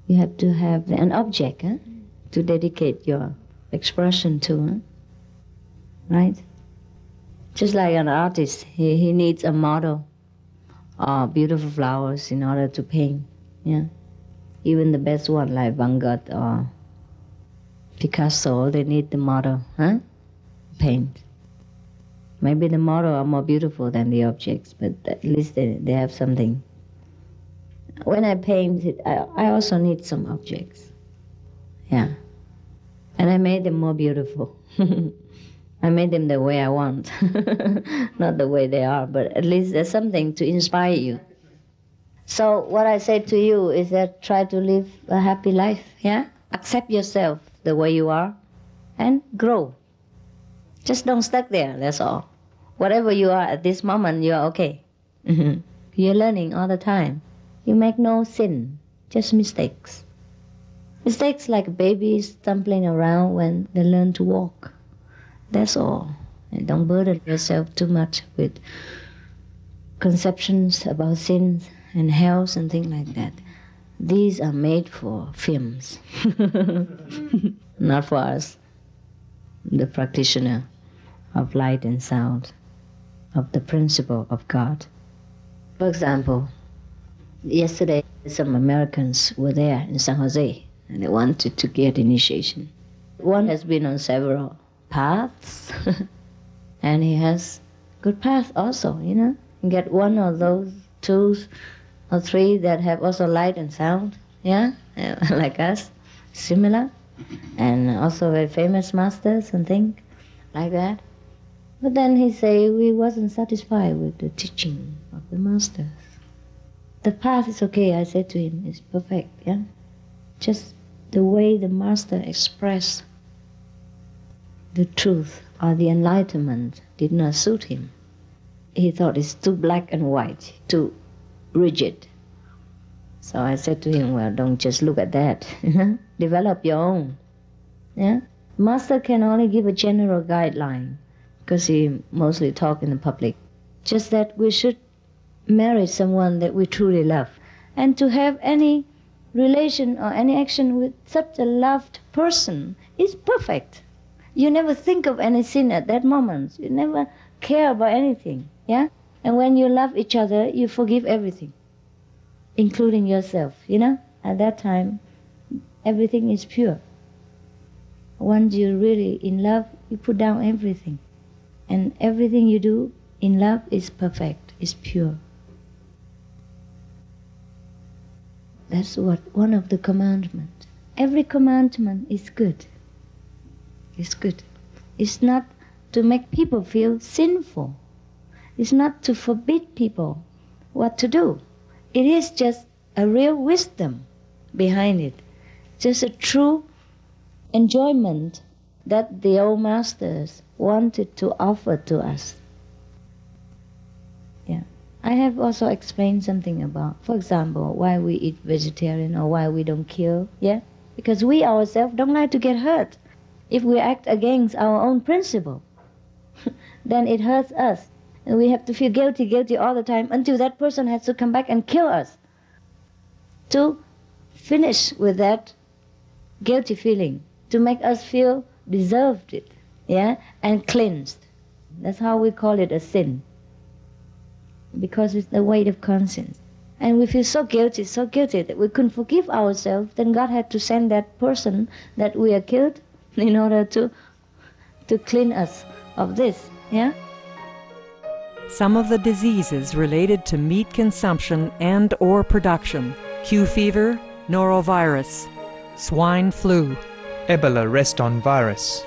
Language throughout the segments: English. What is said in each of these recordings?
You have to have an object to dedicate your expression to, right? Just like an artist, he needs a model or beautiful flowers in order to paint. Yeah, even the best one like Van Gogh or Picasso, they need the model, paint. Maybe the model are more beautiful than the objects, but at least they have something. When I paint it, I also need some objects. Yeah. And I made them more beautiful. I made them the way I want, not the way they are, but at least there's something to inspire you. So what I say to you is that try to live a happy life, yeah? Accept yourself the way you are and grow. Just don't stuck there, that's all. Whatever you are at this moment, you are okay. You're learning all the time. You make no sin, just mistakes. Mistakes like babies stumbling around when they learn to walk. That's all. And don't burden yourself too much with conceptions about sins and hells and things like that. These are made for films, not for us, the practitioner of light and sound, of the principle of God. For example, yesterday some Americans were there in San Jose and they wanted to get initiation. One has been on several paths and he has good path also, You get one of those 2 or 3 that have also light and sound, like us, similar, and also very famous masters and things like that. But then he say we wasn't satisfied with the teaching of the masters. The path is okay, I said to him, it's perfect, Just the way the master expressed the truth or the enlightenment did not suit him. He thought it's too black and white, too rigid. So I said to him, well, don't just look at that, develop your own. Master can only give a general guideline because he mostly talk in the public. Just that we should marry someone that we truly love. And to have any relation or any action with such a loved person is perfect. You never think of any sin at that moment. You never care about anything, And when you love each other, you forgive everything, including yourself, At that time, everything is pure. Once you're really in love, you put down everything. And everything you do in love is perfect, is pure. That's one of the commandments. Every commandment is good. It's good. It's not to make people feel sinful. It's not to forbid people what to do. It is just a real wisdom behind it. Just a true enjoyment that the old masters wanted to offer to us. I have also explained something about, for example, why we eat vegetarian or why we don't kill, Because we ourselves don't like to get hurt. If we act against our own principle, then it hurts us. And we have to feel guilty all the time until that person has to come back and kill us to finish with that guilty feeling, to make us feel deserved it, and cleansed. That's how we call it a sin, because it's the weight of conscience. And we feel so guilty that we couldn't forgive ourselves, then God had to send that person that we are killed in order to clean us of this, Some of the diseases related to meat consumption and or production: Q fever, norovirus, swine flu, Ebola reston virus.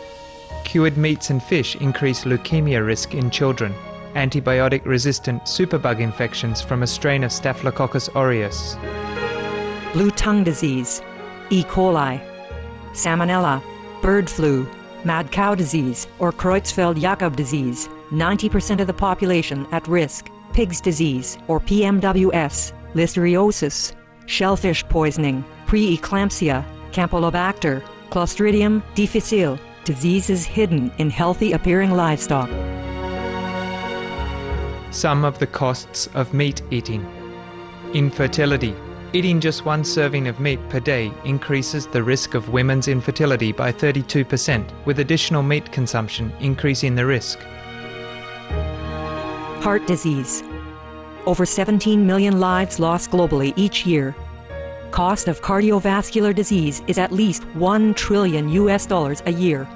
Cured meats and fish increase leukemia risk in children. Antibiotic-resistant superbug infections from a strain of Staphylococcus aureus. blue tongue disease, E. coli, salmonella, bird flu, mad cow disease, or Creutzfeldt-Jakob disease, 90% of the population at risk, pig's disease, or PMWS, listeriosis, shellfish poisoning, preeclampsia, Campylobacter, Clostridium difficile, diseases hidden in healthy-appearing livestock. Some of the costs of meat eating: infertility, Eating just one serving of meat per day increases the risk of women's infertility by 32%, with additional meat consumption increasing the risk. Heart disease. Over 17 million lives lost globally each year. Cost of cardiovascular disease is at least $1 trillion a year.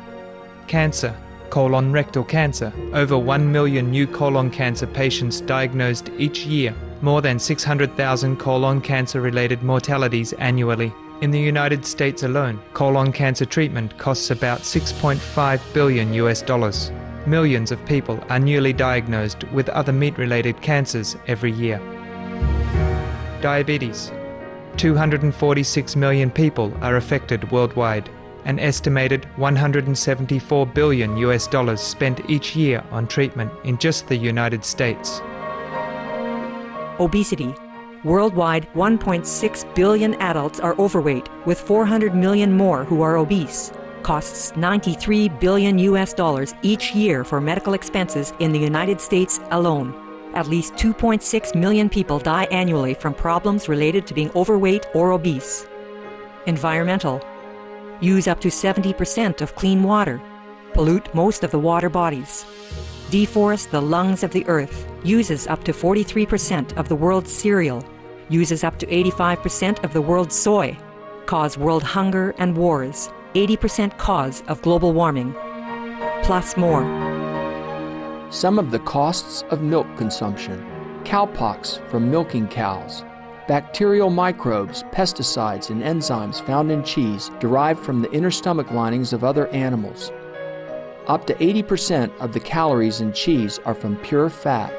Cancer. Colon rectal cancer. Over 1 million new colon cancer patients diagnosed each year. More than 600,000 colon cancer-related mortalities annually. In the United States alone, colon cancer treatment costs about $6.5 billion. Millions of people are newly diagnosed with other meat-related cancers every year. Diabetes. 246 million people are affected worldwide. An estimated $174 billion spent each year on treatment in just the United States. Obesity. Worldwide, 1.6 billion adults are overweight, with 400 million more who are obese. Costs $93 billion each year for medical expenses in the United States alone. At least 2.6 million people die annually from problems related to being overweight or obese. Environmental. Use up to 70% of clean water. Pollute most of the water bodies. Deforest the lungs of the earth. Uses up to 43% of the world's cereal. Uses up to 85% of the world's soy. Cause world hunger and wars. 80% cause of global warming. Plus more. Some of the costs of milk consumption. Cowpox from milking cows. Bacterial microbes, pesticides, and enzymes found in cheese derived from the inner stomach linings of other animals. Up to 80% of the calories in cheese are from pure fat.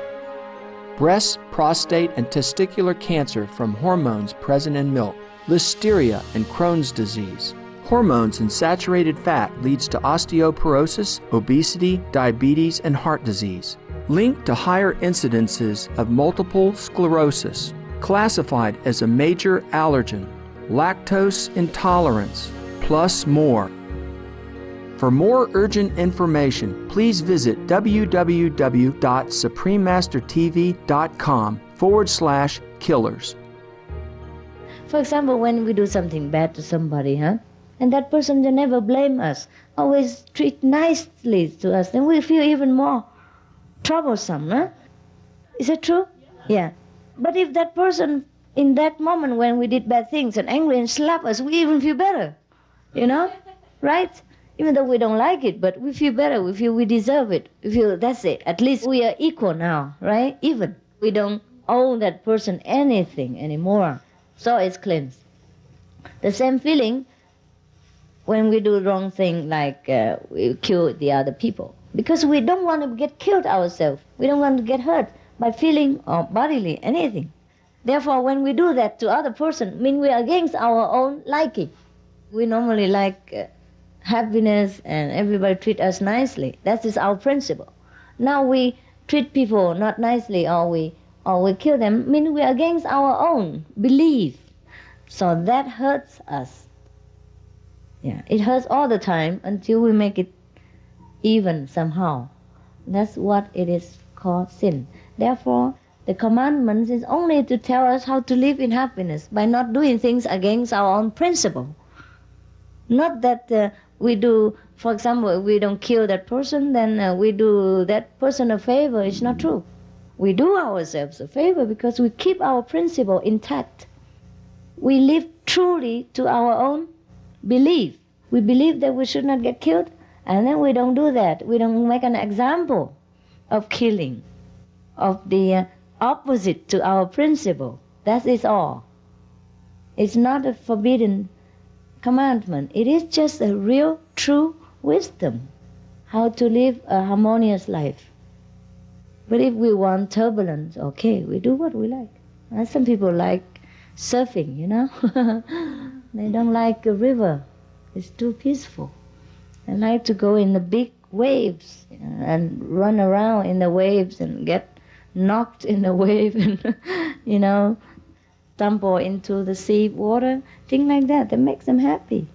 Breast, prostate, and testicular cancer from hormones present in milk. Listeria and Crohn's disease. Hormones in saturated fat leads to osteoporosis, obesity, diabetes, and heart disease. Linked to higher incidences of multiple sclerosis. Classified as a major allergen. Lactose intolerance, plus more. For more urgent information, please visit www.suprememastertv.com/killers. For example, when we do something bad to somebody, and that person, they never blame us, always treat nicely to us, then we feel even more troublesome. Is it true? Yeah. But if that person, in that moment when we did bad things and angry and slap us, we even feel better, right? Even though we don't like it, but we feel better. We feel we deserve it. We feel that's it. At least we are equal now, right? Even. We don't owe that person anything anymore. So it's cleansed. The same feeling when we do the wrong thing, like we kill the other people. Because we don't want to get killed ourselves. We don't want to get hurt by feeling or bodily anything. Therefore, when we do that to other person, we are against our own liking. We normally like happiness and everybody treat us nicely. That is our principle. Now we treat people not nicely or we kill them, we are against our own belief. So that hurts us. Yeah, it hurts all the time until we make it even somehow. That's what it is called sin. Therefore, the commandments is only to tell us how to live in happiness by not doing things against our own principle. Not that we do, for example, if we don't kill that person, then we do that person a favor. It's not true. We do ourselves a favor because we keep our principle intact. We live truly to our own belief. We believe that we should not get killed, and then we don't do that. We don't make an example of killing, of the opposite to our principle. That is all. It's not a forbidden commandment. It is just a real, true wisdom, how to live a harmonious life. But if we want turbulence, okay, we do what we like. And some people like surfing, They don't like a river. It's too peaceful. They like to go in the big waves and run around in the waves and get knocked in the wave and, tumble into the sea water, things like that. That makes them happy.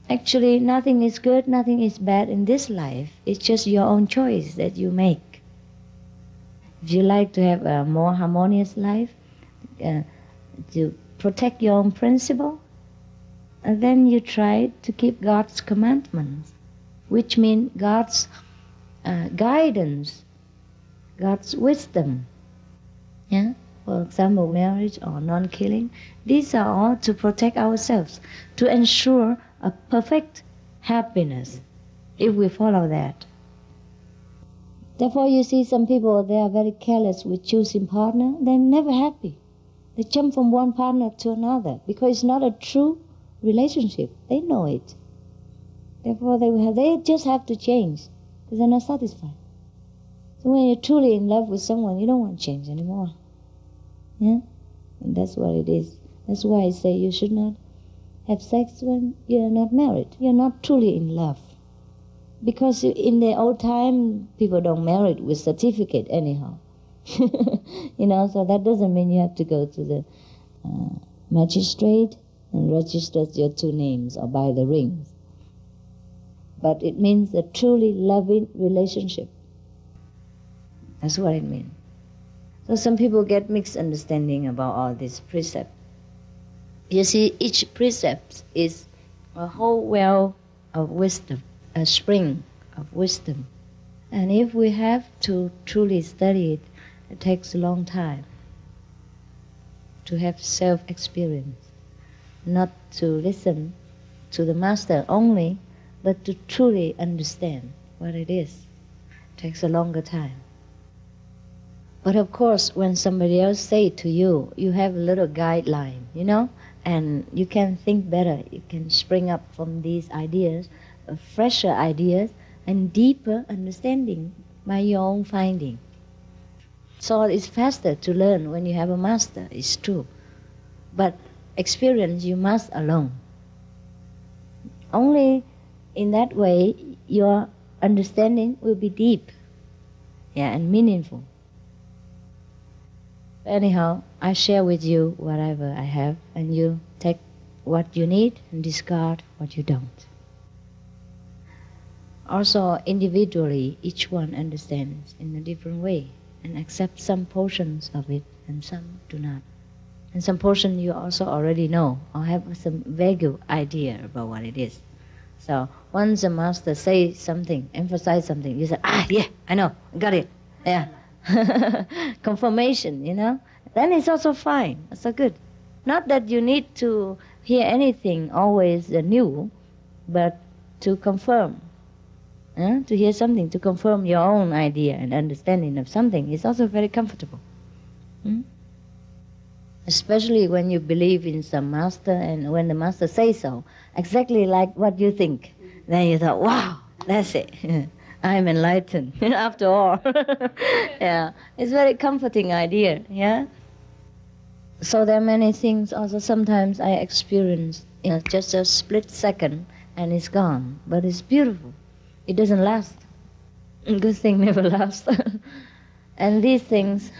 Actually, nothing is good, nothing is bad in this life. It's just your own choice that you make. If you like to have a more harmonious life, to protect your own principle, and then you try to keep God's commandments, which mean God's guidance, God's wisdom. Yeah? For example, marriage or non-killing. These are all to protect ourselves, to ensure a perfect happiness if we follow that. Therefore, you see some people, they are very careless with choosing partner. They're never happy. They jump from one partner to another because it's not a true relationship. They know it. Therefore, they just have to change because they're not satisfied. So when you're truly in love with someone, you don't want to change anymore. Yeah? And that's what it is. That's why I say you should not have sex when you're not married. You're not truly in love. Because in the old time, people don't marry with certificate anyhow. So that doesn't mean you have to go to the magistrate and register your two names or buy the rings. But it means a truly loving relationship. That's what it means. So some people get mixed understanding about all these precepts. You see, each precept is a whole well of wisdom, a spring of wisdom. And if we have to truly study it, it takes a long time to have self-experience, not to listen to the master only, but to truly understand what it is. It takes a longer time. But of course, when somebody else say to you, you have a little guideline, and you can think better. You can spring up from these ideas, fresher ideas, and deeper understanding by your own finding. So it's faster to learn when you have a master, it's true. But experience you must alone. Only in that way your understanding will be deep, and meaningful. Anyhow, I share with you whatever I have, and you take what you need and discard what you don't. Also, individually, each one understands in a different way and accepts some portions of it and some do not. And some portion you also already know or have some vague idea about what it is. So once the master says something, emphasize something, you say, yeah, I know, got it, yeah. Confirmation, then it's also fine, it's so good. Not that you need to hear anything always new, but to confirm, to hear something, to confirm your own idea and understanding of something is also very comfortable. Especially when you believe in some master and when the master says so, exactly like what you think, then you thought, wow, that's it. I'm enlightened, after all. Yeah, it's a very comforting idea, yeah? So there are many things also sometimes I experience, just a split second and it's gone, but it's beautiful. It doesn't last. Good thing never lasts. And these things,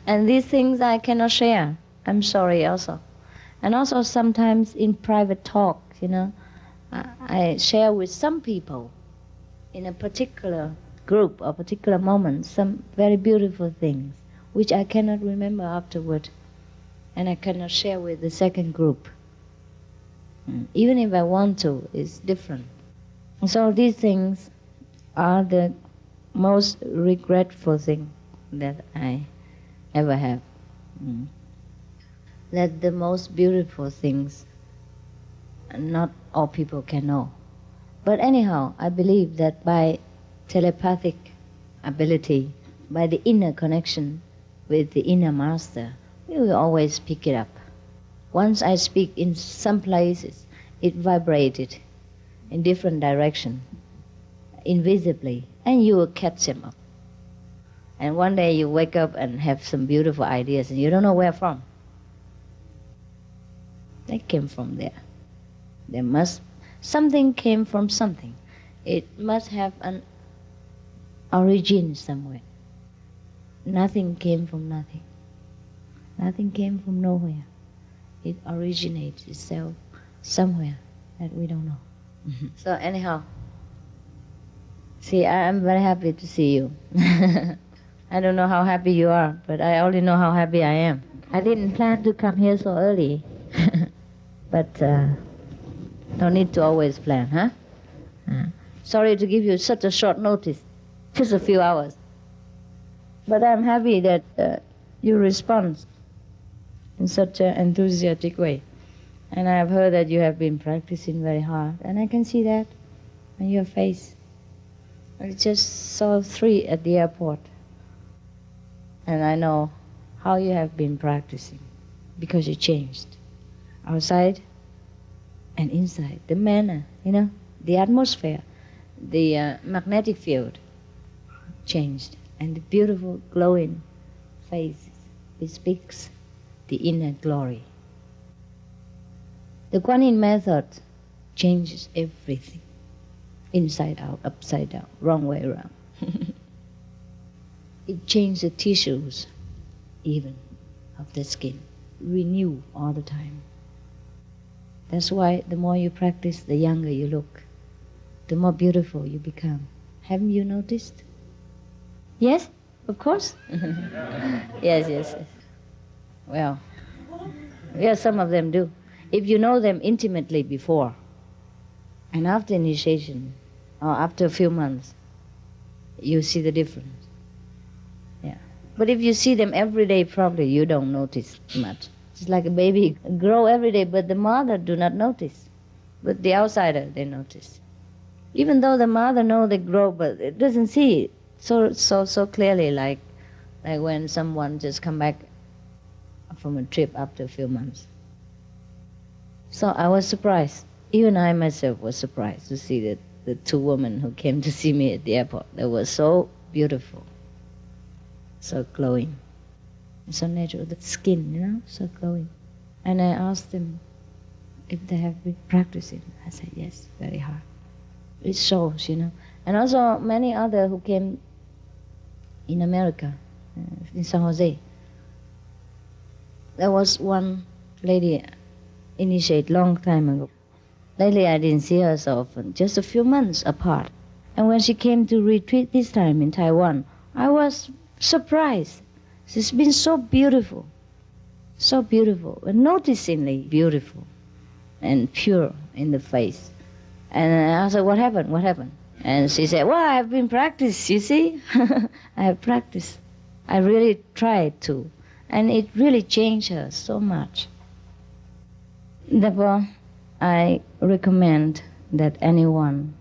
I cannot share. I'm sorry also. And also sometimes in private talk, I share with some people in a particular group or particular moment some very beautiful things which I cannot remember afterward and I cannot share with the second group. Even if I want to, it's different. So these things are the most regretful thing that I ever have. That the most beautiful things not all people can know. But anyhow, I believe that by telepathic ability, by the inner connection with the inner master, we will always pick it up. Once I speak in some places, it vibrated in different direction, invisibly, and you will catch them up. And one day you wake up and have some beautiful ideas and you don't know where from. They came from there. Something came from something. It must have an origin somewhere. Nothing came from nothing. Nothing came from nowhere. It originates itself somewhere that we don't know. So anyhow, see, I'm very happy to see you. I don't know how happy you are, but I only know how happy I am. I didn't plan to come here so early. But don't need to always plan, huh? Sorry to give you such a short notice, just a few hours. But I'm happy that you respond in such an enthusiastic way. And I have heard that you have been practicing very hard, and I can see that on your face. I just saw 3 at the airport, and I know how you have been practicing, because you changed. Outside and inside, the manner, the atmosphere, the magnetic field changed, and the beautiful glowing face, it speaks the inner glory. The Kuan Yin method changes everything, inside out, upside down, wrong way around. It changes the tissues, even, of the skin, renew all the time. That's why the more you practice, the younger you look, the more beautiful you become. Haven't you noticed? Yes, of course. Yes. Well, yes, some of them do. If you know them intimately before, and after initiation, or after a few months, you see the difference. Yeah. But if you see them every day, probably you don't notice much. It's like a baby grow every day, but the mother do not notice. But the outsider, they notice. Even though the mother know they grow, but it doesn't see it so clearly, like when someone just come back from a trip after a few months. So I was surprised. Even I myself was surprised to see that the 2 women who came to see me at the airport, they were so beautiful, so glowing, so natural. The skin, so glowing. And I asked them if they have been practicing. I said, yes, very hard. It shows, And also many others who came in America, in San Jose. There was one lady initiate long time ago. Lately I didn't see her so often, just a few months apart. And when she came to retreat this time in Taiwan, I was surprised. She's been so beautiful, and noticingly beautiful and pure in the face. And I said, what happened? And she said, well, I've been practiced, you see. I have practiced. I really tried to. And it really changed her so much. Therefore, I recommend that anyone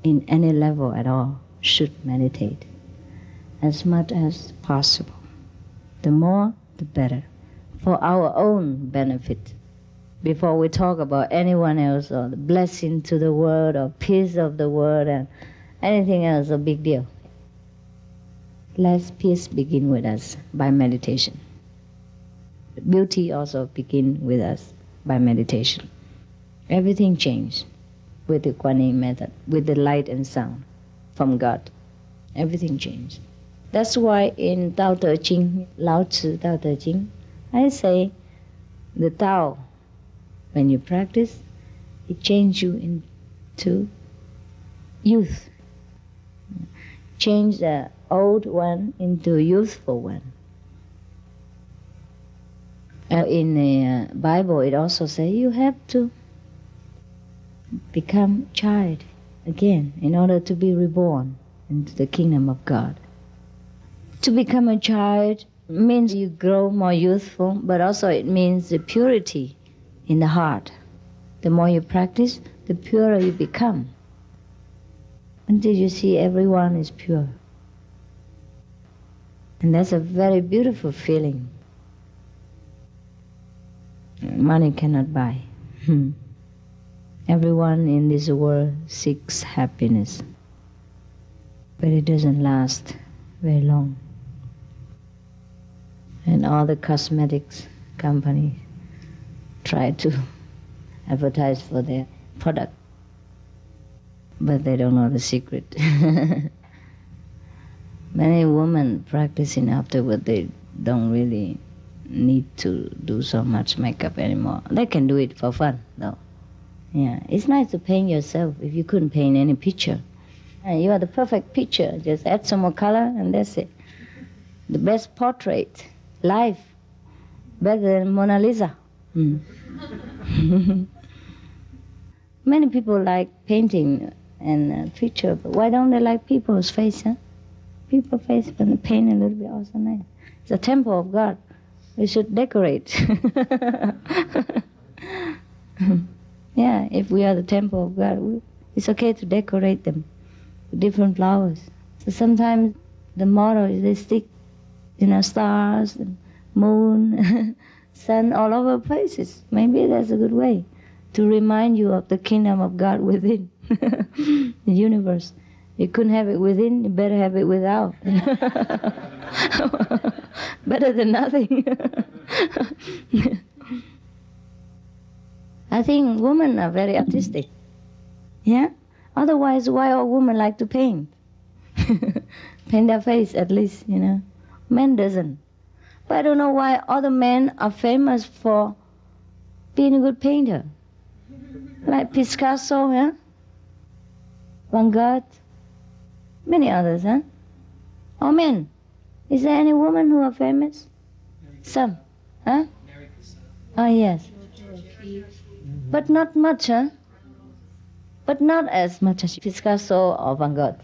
in any level at all should meditate as much as possible. The more, the better, for our own benefit. Before we talk about anyone else or the blessing to the world or peace of the world and anything else, a big deal. Let peace begin with us by meditation. Beauty also begin with us by meditation. Everything changed with the Kuan Yin method, with the light and sound from God. Everything changed. That's why in Tao Te Ching, Lao Tzu Tao Te Ching, I say the Tao, when you practice, it changes you into youth. Change the old one into a youthful one. In the Bible, it also says you have to become child again in order to be reborn into the kingdom of God. To become a child means you grow more youthful, but also it means the purity in the heart. The more you practice, the purer you become, until you see everyone is pure. And that's a very beautiful feeling. Money cannot buy. Everyone in this world seeks happiness, but it doesn't last very long. And all the cosmetics companies try to advertise for their product, but they don't know the secret. Many women practicing afterward, they don't really need to do so much makeup anymore. They can do it for fun, though. Yeah, it's nice to paint yourself if you couldn't paint any picture. And you are the perfect picture. Just add some more color and that's it. The best portrait, life. better than Mona Lisa. Many people like painting and picture, but why don't they like people's face? People's face, when they paint a little bit, also nice. It's a temple of God. We should decorate. Yeah, if we are the temple of God, it's okay to decorate them with different flowers. So sometimes the motto is they stick, stars and moon, sun all over places. Maybe that's a good way to remind you of the kingdom of God within the universe. You couldn't have it within, you better have it without. Better than nothing. I think women are very artistic. Yeah? Otherwise, why all women like to paint? Paint their face, at least, Men doesn't. But I don't know why other men are famous for being a good painter. Like Picasso, Van Gogh, many others, Or men. Is there any women who are famous? Some, Oh, yes. But not much, But not as much as Picasso or Van Gogh.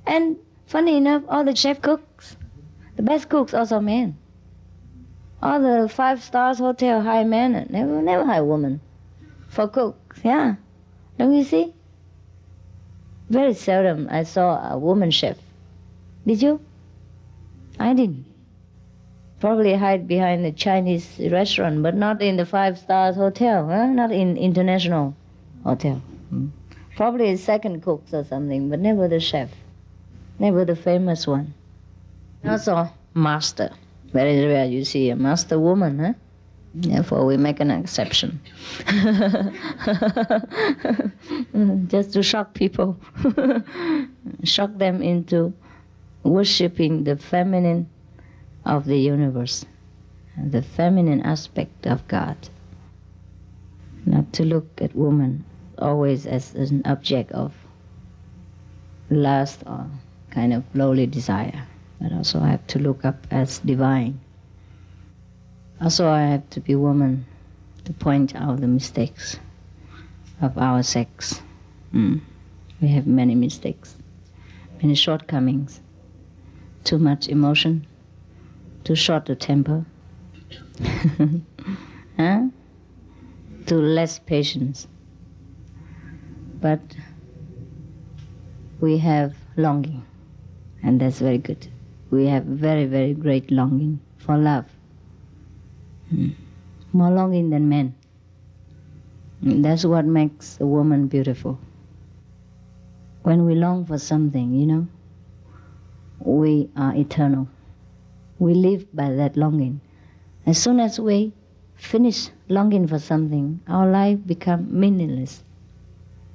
And funny enough, all the chef cooks, the best cooks also men. All the 5-star hotel hire men, never hire women for cooks, yeah. Don't you see? Very seldom I saw a woman chef. Did you? I didn't. Probably hide behind the Chinese restaurant, but not in the 5-star hotel, Not in international hotel. Probably second cooks or something, but never the chef. Never the famous one. Also, master. Very rare you see a master woman, Therefore we make an exception. Just to shock people. Shock them into worshipping the feminine of the universe, the feminine aspect of God. Not to look at woman always as an object of lust or kind of lowly desire, but also I have to look up as divine. Also I have to be woman to point out the mistakes of our sex. We have many mistakes, many shortcomings. Too much emotion, too short a temper, too less patience. But we have longing, and that's very good. We have very, very great longing for love. More longing than men. That's what makes a woman beautiful. When we long for something, we are eternal. We live by that longing. As soon as we finish longing for something, our life becomes meaningless.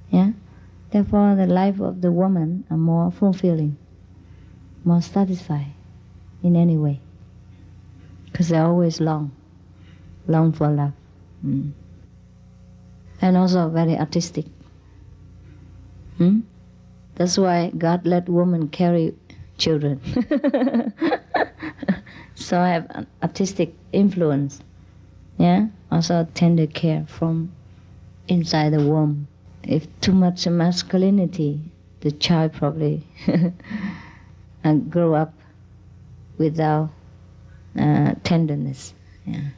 Yeah? Therefore, the life of the woman are more fulfilling, more satisfied in any way. Because they always long for love. And also very artistic. That's why God let women carry children. So I have an artistic influence. Yeah? Also tender care from inside the womb. If too much masculinity, the child probably grow up without tenderness. Yeah.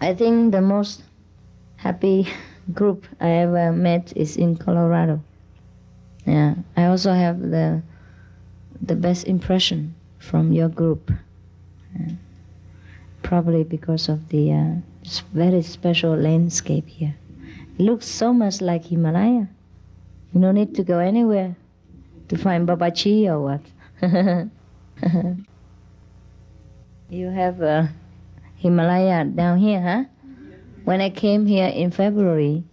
I think the most happy group I ever met is in Colorado. Yeah. I also have the best impression from your group. Probably because of the very special landscape here. It looks so much like Himalaya. You don't need to go anywhere to find babachi or what. You have Himalaya down here, When I came here in February,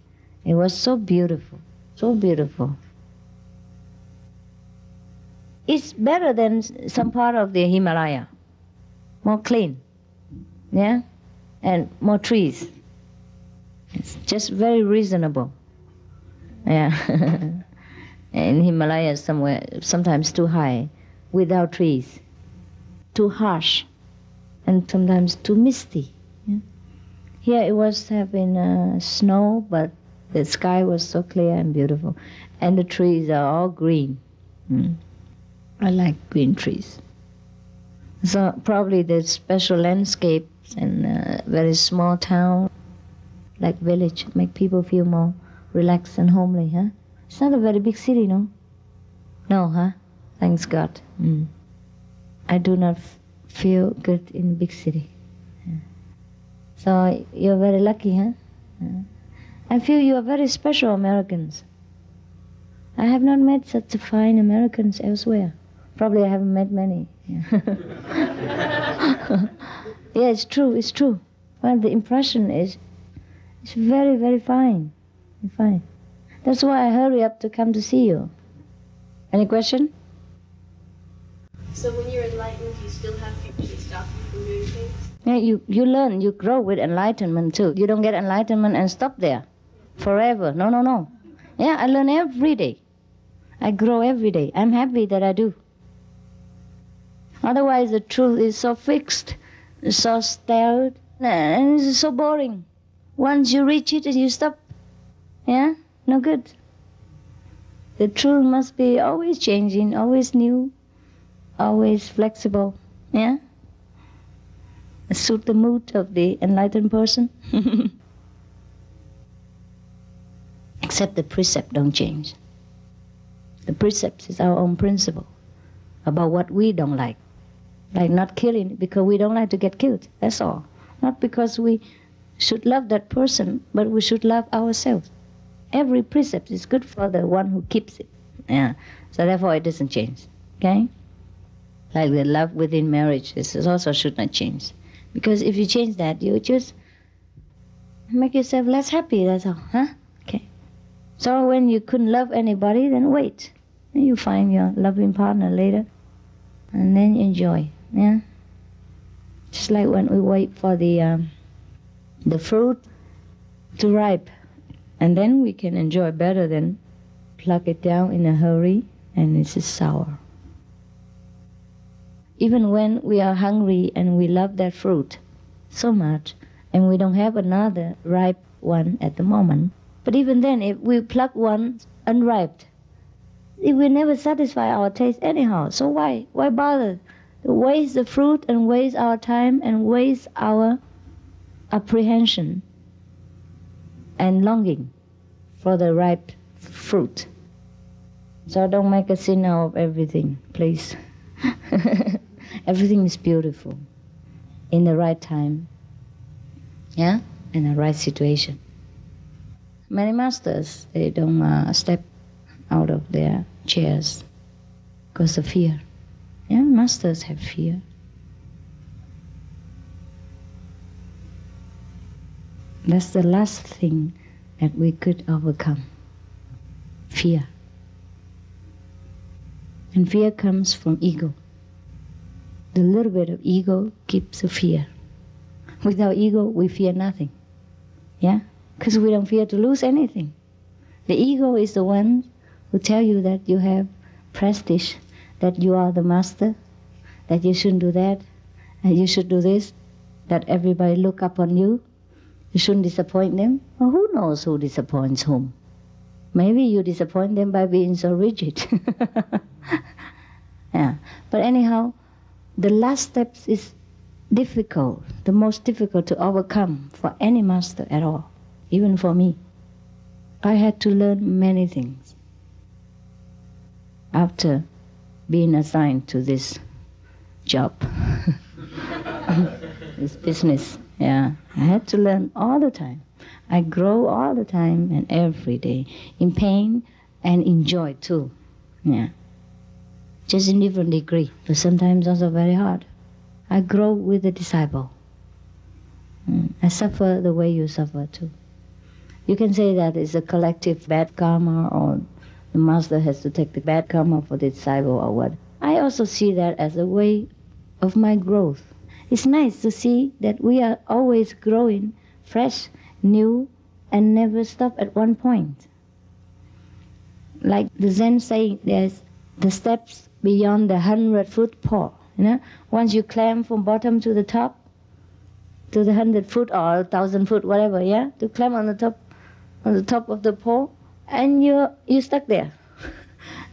it was so beautiful, so beautiful. It's better than some part of the Himalaya. More clean, yeah? And more trees. It's just very reasonable. Yeah. In Himalaya somewhere, sometimes too high, without trees. Too harsh, and sometimes too misty. Here it was having snow, but the sky was so clear and beautiful. And the trees are all green. I like green trees. So probably the special landscapes and very small town, like village, make people feel more relaxed and homely, huh? It's not a very big city, no? No, huh? Thanks God. I do not feel good in big city. So you're very lucky, huh? I feel you are very special Americans. I have not met such fine Americans elsewhere. Probably I haven't met many. Yeah, it's true. Well, the impression is it's very, very fine. Fine. That's why I hurry up to come to see you. Any question? So when you're enlightened, you still have people to stop you from doing things? Yeah, you learn, you grow with enlightenment too. You don't get enlightenment and stop there forever. No. Yeah, I learn every day. I grow every day. I'm happy that I do. Otherwise, the truth is so fixed, so stale, and it's so boring. Once you reach it, you stop. Yeah, no good. The truth must be always changing, always new, always flexible. Yeah? Suit the mood of the enlightened person. Except the precept don't change. The precepts is our own principle about what we don't like. Like not killing because we don't like to get killed. That's all. Not because we should love that person, but we should love ourselves. Every precept is good for the one who keeps it. Yeah. So therefore it doesn't change. Okay? Like the love within marriage, this also should not change. Because if you change that, you just make yourself less happy, that's all. Huh? Okay. So when you couldn't love anybody, then wait. Then you find your loving partner later. And then enjoy. Yeah? Just like when we wait for the fruit to ripe. And then we can enjoy better than pluck it down in a hurry and it's just sour. Even when we are hungry and we love that fruit so much and we don't have another ripe one at the moment, but even then if we pluck one unripe, it will never satisfy our taste anyhow. So why bother to waste the fruit and waste our time and waste our apprehension and longing for the ripe fruit? So don't make a sin out of everything, please. Everything is beautiful in the right time, yeah, in the right situation. Many masters, they don't step out of their chairs because of fear. Yeah, masters have fear. That's the last thing that we could overcome. Fear. And fear comes from ego. The little bit of ego keeps the fear. Without ego, we fear nothing. Yeah? Because we don't fear to lose anything. The ego is the one who tell you that you have prestige, that you are the master, that you shouldn't do that, and you should do this, that everybody look up on you. You shouldn't disappoint them. Well, who knows who disappoints whom? Maybe you disappoint them by being so rigid. Yeah. But anyhow, the last steps is difficult, the most difficult to overcome for any master at all, even for me. I had to learn many things after being assigned to this job, this business. Yeah, I had to learn all the time. I grow all the time and every day, in pain and in joy too. Yeah. Just in different degree, but sometimes also very hard. I grow with the disciple. I suffer the way you suffer too. You can say that it's a collective bad karma, or the master has to take the bad karma for the disciple or what. I also see that as a way of my growth. It's nice to see that we are always growing, fresh, new, and never stop at one point. Like the Zen saying, there's the steps beyond the 100-foot pole. You know, once you climb from bottom to the top, to the 100 foot or 1,000 foot, whatever, yeah, to climb on the top of the pole, and you stuck there.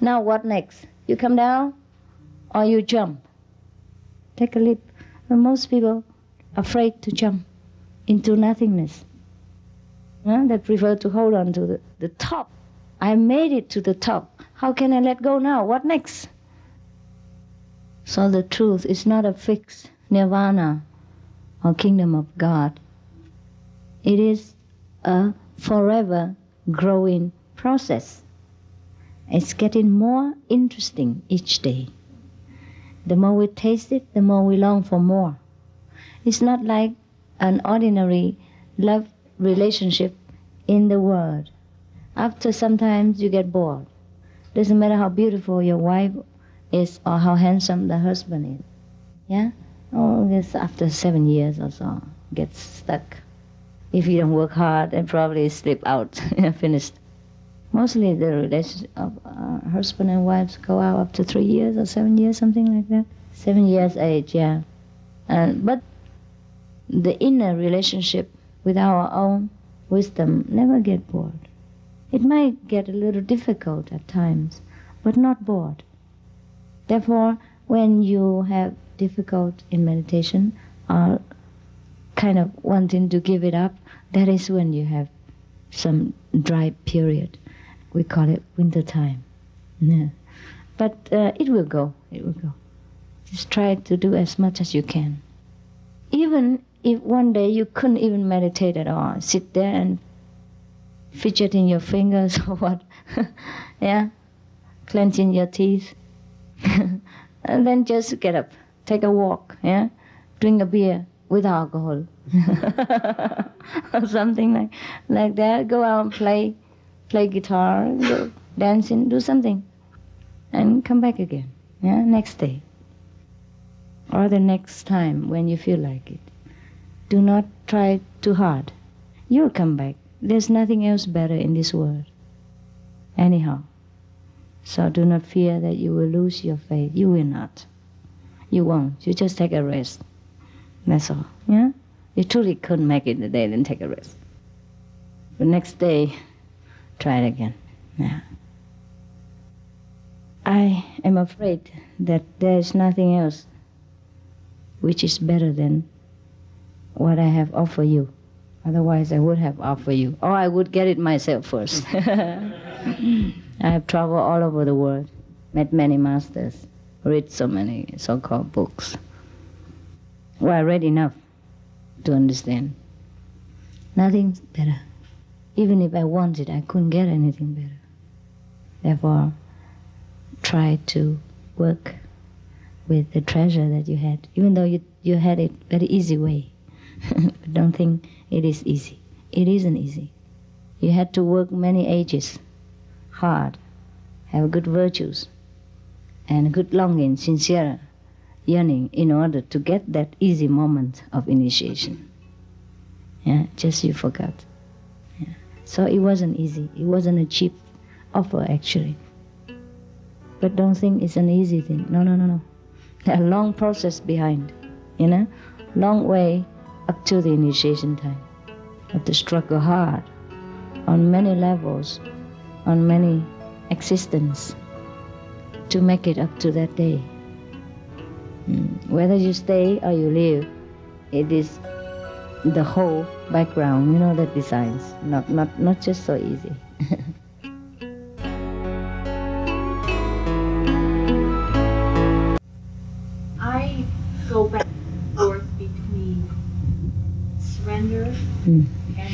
Now what next? You come down or you jump? Take a leap. And most people are afraid to jump into nothingness. They prefer to hold on to the top. I made it to the top. How can I let go now? What next? So the truth is not a fixed nirvana or kingdom of God. It is a forever growing process. It's getting more interesting each day. The more we taste it, the more we long for more. It's not like an ordinary love relationship in the world. After sometimes you get bored. Doesn't matter how beautiful your wife is or how handsome the husband is. Yeah? Oh, yes, after 7 years or so, gets stuck. If you don't work hard, and probably slip out, finished. Mostly the relationship of husband and wives go out up to 3 years or 7 years, something like that. 7 years age, yeah. But the inner relationship with our own wisdom never get bored. It might get a little difficult at times, but not bored. Therefore, when you have difficult in meditation or kind of wanting to give it up, that is when you have some dry period. We call it winter time. Yeah. But it will go, it will go. Just try to do as much as you can. Even if one day you couldn't even meditate at all, sit there and fidgeting your fingers or what, yeah, clenching your teeth, and then just get up, take a walk, yeah, drink a beer with alcohol, or something like that. Go out and play guitar, go dancing, do something, and come back again, yeah, next day, or the next time when you feel like it. Do not try too hard. You'll come back. There's nothing else better in this world. Anyhow. So do not fear that you will lose your faith. You will not. You won't. You just take a rest. That's all. Yeah? You truly couldn't make it today, then take a rest. The next day, try it again. Yeah. I am afraid that there is nothing else which is better than what I have offered you. Otherwise, I would have offered you. Or I would get it myself first. I have traveled all over the world, met many masters, read so many so-called books. Well, I read enough to understand. Nothing's better. Even if I wanted, I couldn't get anything better. Therefore, try to work with the treasure that you had, even though you had it very easy way. But don't think it is easy. It isn't easy. You had to work many ages, hard, have good virtues, and good longing, sincere yearning in order to get that easy moment of initiation. Yeah, just you forgot. Yeah. So it wasn't easy. It wasn't a cheap offer, actually. But don't think it's an easy thing. No. There's a long process behind, long way up to the initiation time. You have to struggle hard on many levels, on many existences to make it up to that day. Whether you stay or you leave, it is the whole background, that decides, not just so easy. I go back and forth between surrender and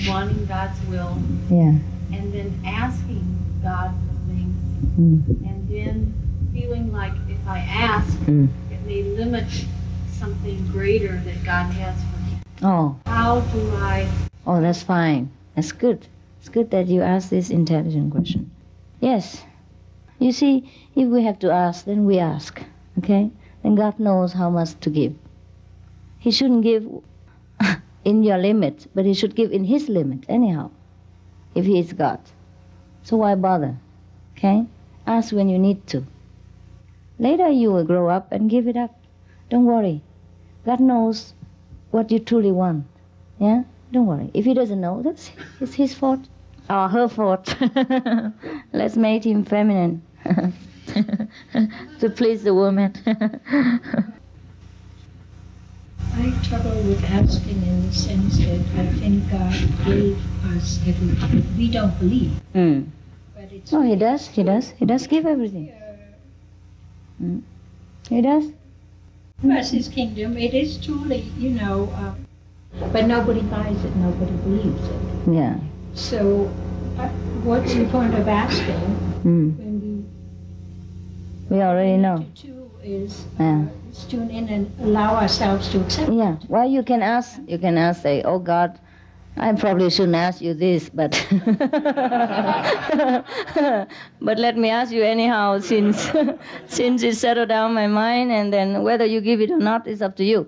wanting God's will, Yeah. and then asking God for things, and then feeling like if I ask, it may limit something greater that God has for me. Oh. How do I? Oh, that's fine. That's good. It's good that you ask this intelligent question. Yes. You see, if we have to ask, then we ask. Okay? Then God knows how much to give. He shouldn't give in your limit, but He should give in His limit anyhow, if He is God. So why bother? Okay? Ask when you need to. Later you will grow up and give it up. Don't worry. God knows what you truly want. Yeah? Don't worry. If he doesn't know, it's his fault or her fault. Let's make him feminine to please the woman. I trouble with asking in the sense that I think God gave us everything. We don't believe. But it's No, he does. He does. He does give everything. He does. First, his kingdom, it is truly, but nobody buys it, nobody believes it. Yeah. So, what's the point of asking when we already know? What we need to do is tune in and allow ourselves to accept. Yeah. Well, you can ask, say, oh God, I probably shouldn't ask you this, but but let me ask you anyhow, since it settled down my mind, and then whether you give it or not is up to you.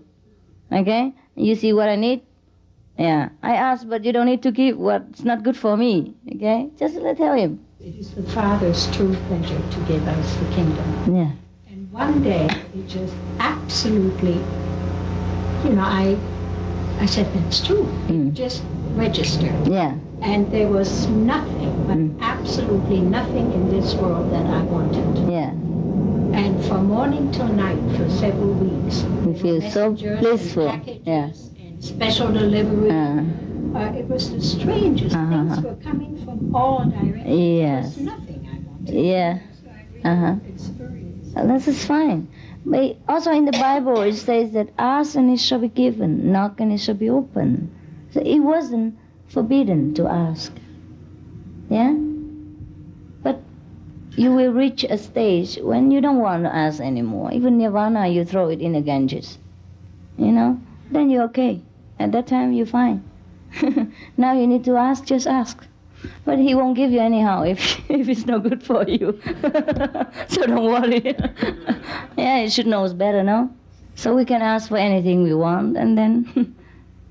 Okay? You see what I need? Yeah. I asked, but you don't need to give what's not good for me. Okay? Just tell him. It is the Father's true pleasure to give us the kingdom. Yeah. And one day, it just absolutely, I said, that's true. It just registered. Yeah. And there was nothing, but absolutely nothing in this world that I wanted. Yeah. And from morning till night for several weeks. You feel so blissful. Yeah. And special delivery. It was the strangest things were coming from all directions. Yes. There was nothing I wanted. Yeah. So I really experienced. This is fine. But also in the Bible it says that ask and it shall be given, knock and it shall be open. So it wasn't forbidden to ask. Yeah? But you will reach a stage when you don't want to ask anymore. Even nirvana, you throw it in the Ganges. Then you're okay. At that time you're fine. Now you need to ask, just ask. But he won't give you anyhow if it's no good for you. So don't worry. Yeah, he should know better, no? So we can ask for anything we want, and then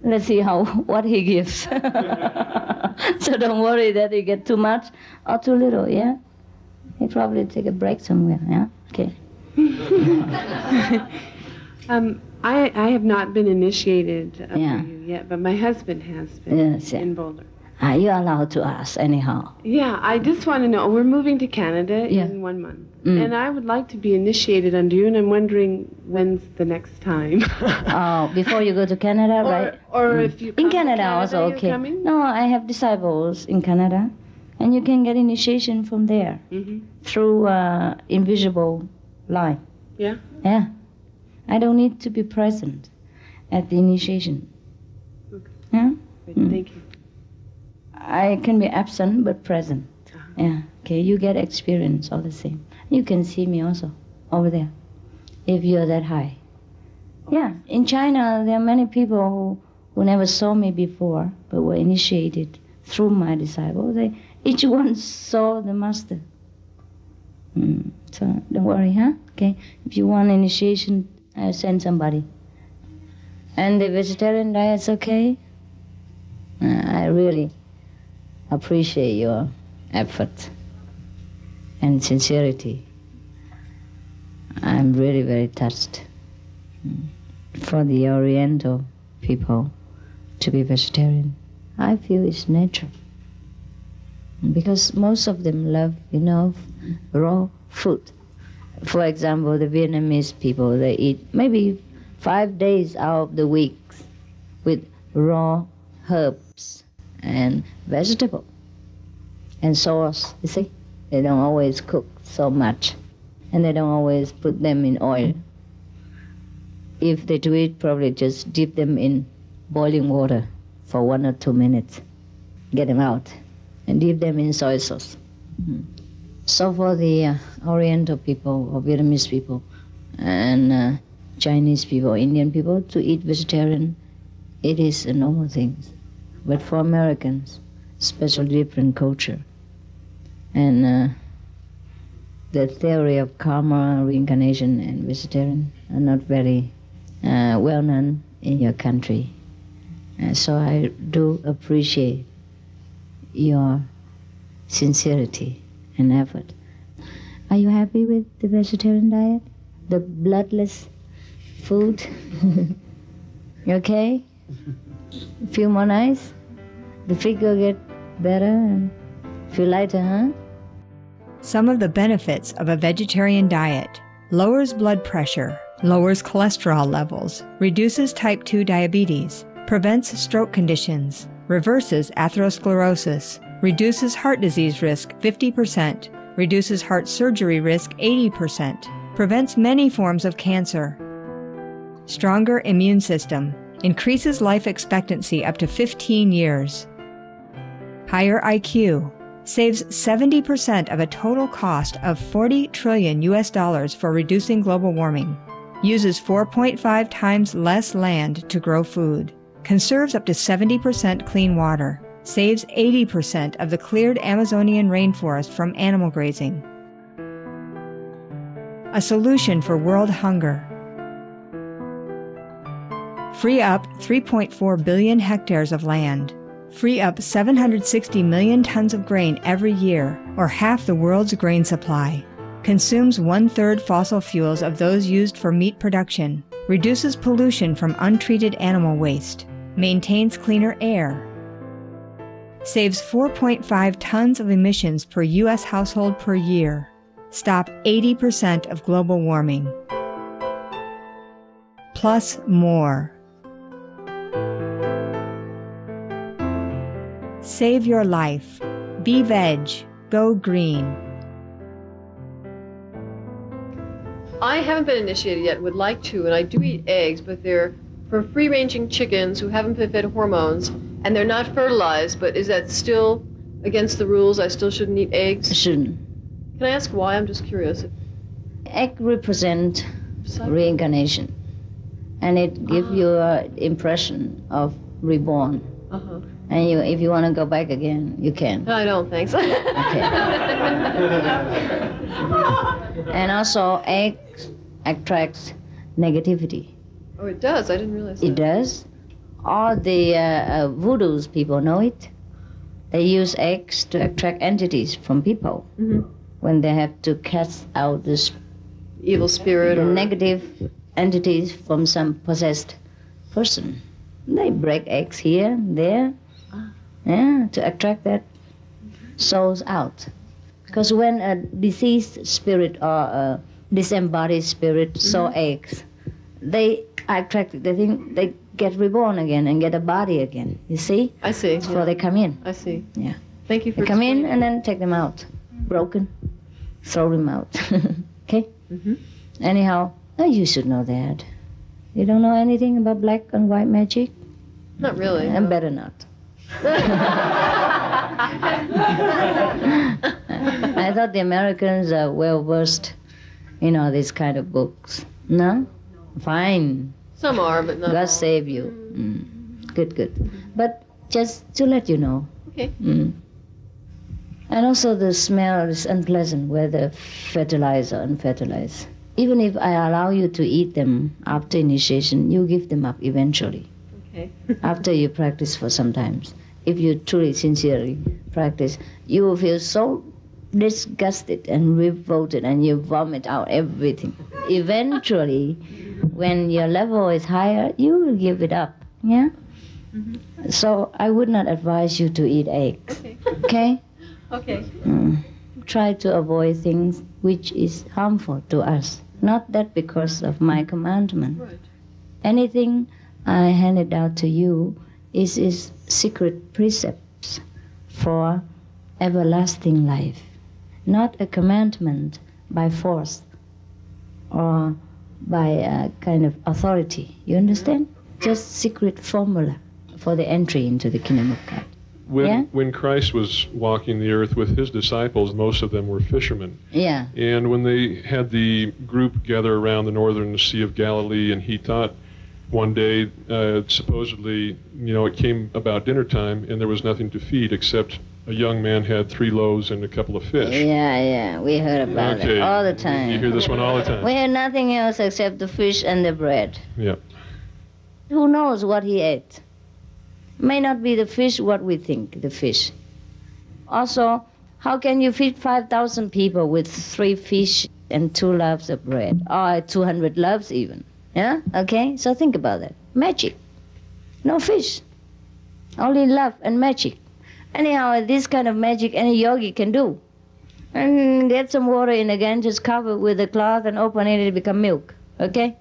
let's see what he gives. So don't worry that you get too much or too little, yeah? He probably take a break somewhere, yeah? Okay. I have not been initiated for you yet, but my husband has been in Boulder. Are you allowed to ask anyhow? Yeah, I just want to know. We're moving to Canada in 1 month. And I would like to be initiated under you, and I'm wondering when's the next time. Oh, before you go to Canada, right? Or if you come in Canada, to Canada also okay. Coming? No, I have disciples in Canada, and you can get initiation from there through invisible line. Yeah? Yeah. I don't need to be present at the initiation. Okay. Yeah? Thank you. I can be absent but present. Yeah. Okay, you get experience all the same. You can see me also over there if you're that high. Yeah. In China, there are many people who never saw me before but were initiated through my disciples. Each one saw the master. So don't worry, huh? Okay. If you want initiation, I'll send somebody. And the vegetarian diet's okay. I really appreciate your effort and sincerity. I'm really very touched for the Oriental people to be vegetarian. I feel it's natural because most of them love, raw food. For example, the Vietnamese people, they eat maybe 5 days out of the week with raw herbs and vegetable and sauce. You see, they don't always cook so much, and they don't always put them in oil. If they do it, probably just dip them in boiling water for 1 or 2 minutes, get them out, and dip them in soy sauce. So for the Oriental people or Vietnamese people and Chinese people, Indian people, to eat vegetarian, it is a normal thing. But for Americans, especially different culture, and the theory of karma, reincarnation, and vegetarian are not very well known in your country. So I do appreciate your sincerity and effort. Are you happy with the vegetarian diet? The bloodless food? You okay? Feel more nice? The figure get better and feel lighter, huh? Some of the benefits of a vegetarian diet: lowers blood pressure, lowers cholesterol levels, reduces type 2 diabetes, prevents stroke conditions, reverses atherosclerosis, reduces heart disease risk 50%, reduces heart surgery risk 80%, prevents many forms of cancer. Stronger immune system, increases life expectancy up to 15 years. Higher IQ, saves 70% of a total cost of $40 trillion for reducing global warming. Uses 4.5 times less land to grow food. Conserves up to 70% clean water. Saves 80% of the cleared Amazonian rainforest from animal grazing. A solution for world hunger. Free up 3.4 billion hectares of land. Free up 760 million tons of grain every year, or half the world's grain supply. Consumes 1/3 fossil fuels of those used for meat production. Reduces pollution from untreated animal waste. Maintains cleaner air. Saves 4.5 tons of emissions per U.S. household per year. Stop 80% of global warming. Plus more. Save your life. Be veg. Go green. I haven't been initiated yet, would like to, and I do eat eggs, but they're for free-ranging chickens who haven't been fed hormones, and they're not fertilized, but is that still against the rules? I still shouldn't eat eggs? Shouldn't. Can I ask why? I'm just curious. Egg represent reincarnation, and it gives you an impression of reborn. Uh-huh. And if you want to go back again, you can. No, I don't, thanks. Okay. And also, egg attracts negativity. Oh, it does? I didn't realize that. It does. All the voodoos people know it. They use eggs to attract entities from people when they have to cast out this evil spirit or negative entities from some possessed person. They break eggs here and there, to attract that souls out. Because when a deceased spirit or a disembodied spirit saw eggs, they attract. They think they get reborn again and get a body again. You see? I see. Before they come in. I see. Yeah. Thank you for They come in and then take them out, broken, throw them out. Okay. Anyhow, you should know that. You don't know anything about black and white magic? Not really. And better not. I thought the Americans are well versed in all these kind of books. No? Fine. Some are, but not God all. save you. Good, good. But just to let you know. Okay. And also the smell is unpleasant, whether fertilized or unfertilized. Even if I allow you to eat them after initiation, you give them up eventually. Okay. After you practice for some time. If you truly, sincerely practice, you will feel so disgusted and revolted and you vomit out everything. Eventually, when your level is higher, you will give it up. Yeah? So I would not advise you to eat eggs. Okay? Okay. Try to avoid things which is harmful to us. Not that because of my commandment. Right. Anything I handed out to you is secret precepts for everlasting life. Not a commandment by force or by a kind of authority. You understand? Just secret formula for the entry into the kingdom of God. When Christ was walking the earth with his disciples, most of them were fishermen. Yeah. And when they had the group gather around the northern Sea of Galilee, and he taught one day, supposedly, it came about dinner time, and there was nothing to feed except a young man had 3 loaves and a couple of fish. Yeah, we heard about it all the time. You hear this one all the time. We had nothing else except the fish and the bread. Yeah. Who knows what he ate? May not be the fish what we think, the fish. Also, how can you feed 5,000 people with 3 fish and 2 loaves of bread? Or 200 loaves even. Yeah? Okay? So think about that. Magic. No fish. Only love and magic. Anyhow, this kind of magic any yogi can do. And get some water in again, just cover it with a cloth and open it, it become milk. Okay?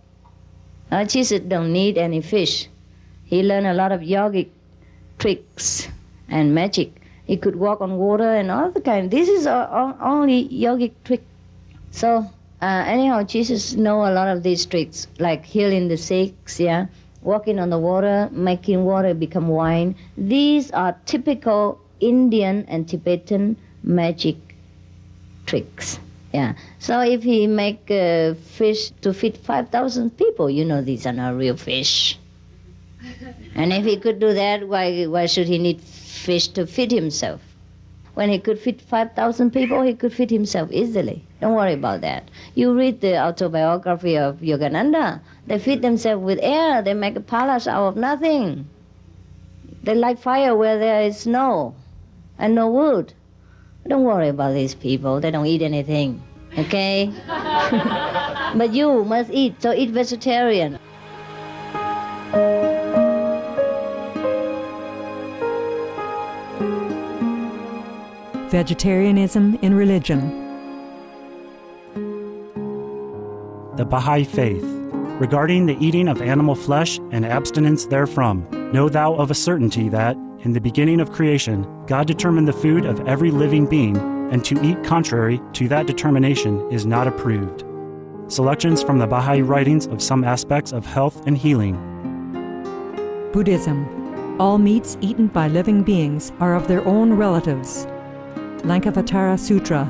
Jesus don't need any fish. He learned a lot of yogic tricks and magic. He could walk on water and all the kind. This is only yogic trick. So anyhow, Jesus know a lot of these tricks, like healing the sick, yeah, walking on the water, making water become wine. These are typical Indian and Tibetan magic tricks. Yeah. So if he make fish to feed 5,000 people, you know these are not real fish. And if he could do that, why should he need fish to feed himself? When he could feed 5,000 people, he could feed himself easily. Don't worry about that. You read the autobiography of Yogananda. They feed themselves with air. They make a palace out of nothing. They light fire where there is snow and no wood. Don't worry about these people. They don't eat anything. Okay? But you must eat, so eat vegetarian. Vegetarianism in religion. The Baha'i Faith. Regarding the eating of animal flesh and abstinence therefrom, know thou of a certainty that, in the beginning of creation, God determined the food of every living being, and to eat contrary to that determination is not approved. Selections from the Baha'i writings of some aspects of health and healing. Buddhism. All meats eaten by living beings are of their own relatives. Lankavatara Sutra.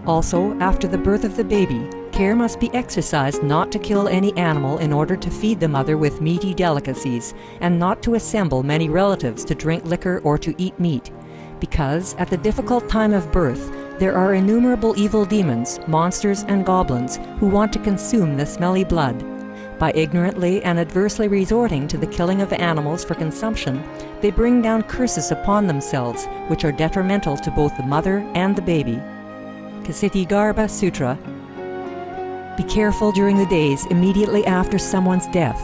Also, after the birth of the baby, care must be exercised not to kill any animal in order to feed the mother with meaty delicacies, and not to assemble many relatives to drink liquor or to eat meat, because at the difficult time of birth there are innumerable evil demons, monsters, and goblins who want to consume the smelly blood. By ignorantly and adversely resorting to the killing of animals for consumption, they bring down curses upon themselves, which are detrimental to both the mother and the baby. Ksitigarbha Sutra. Be careful during the days immediately after someone's death,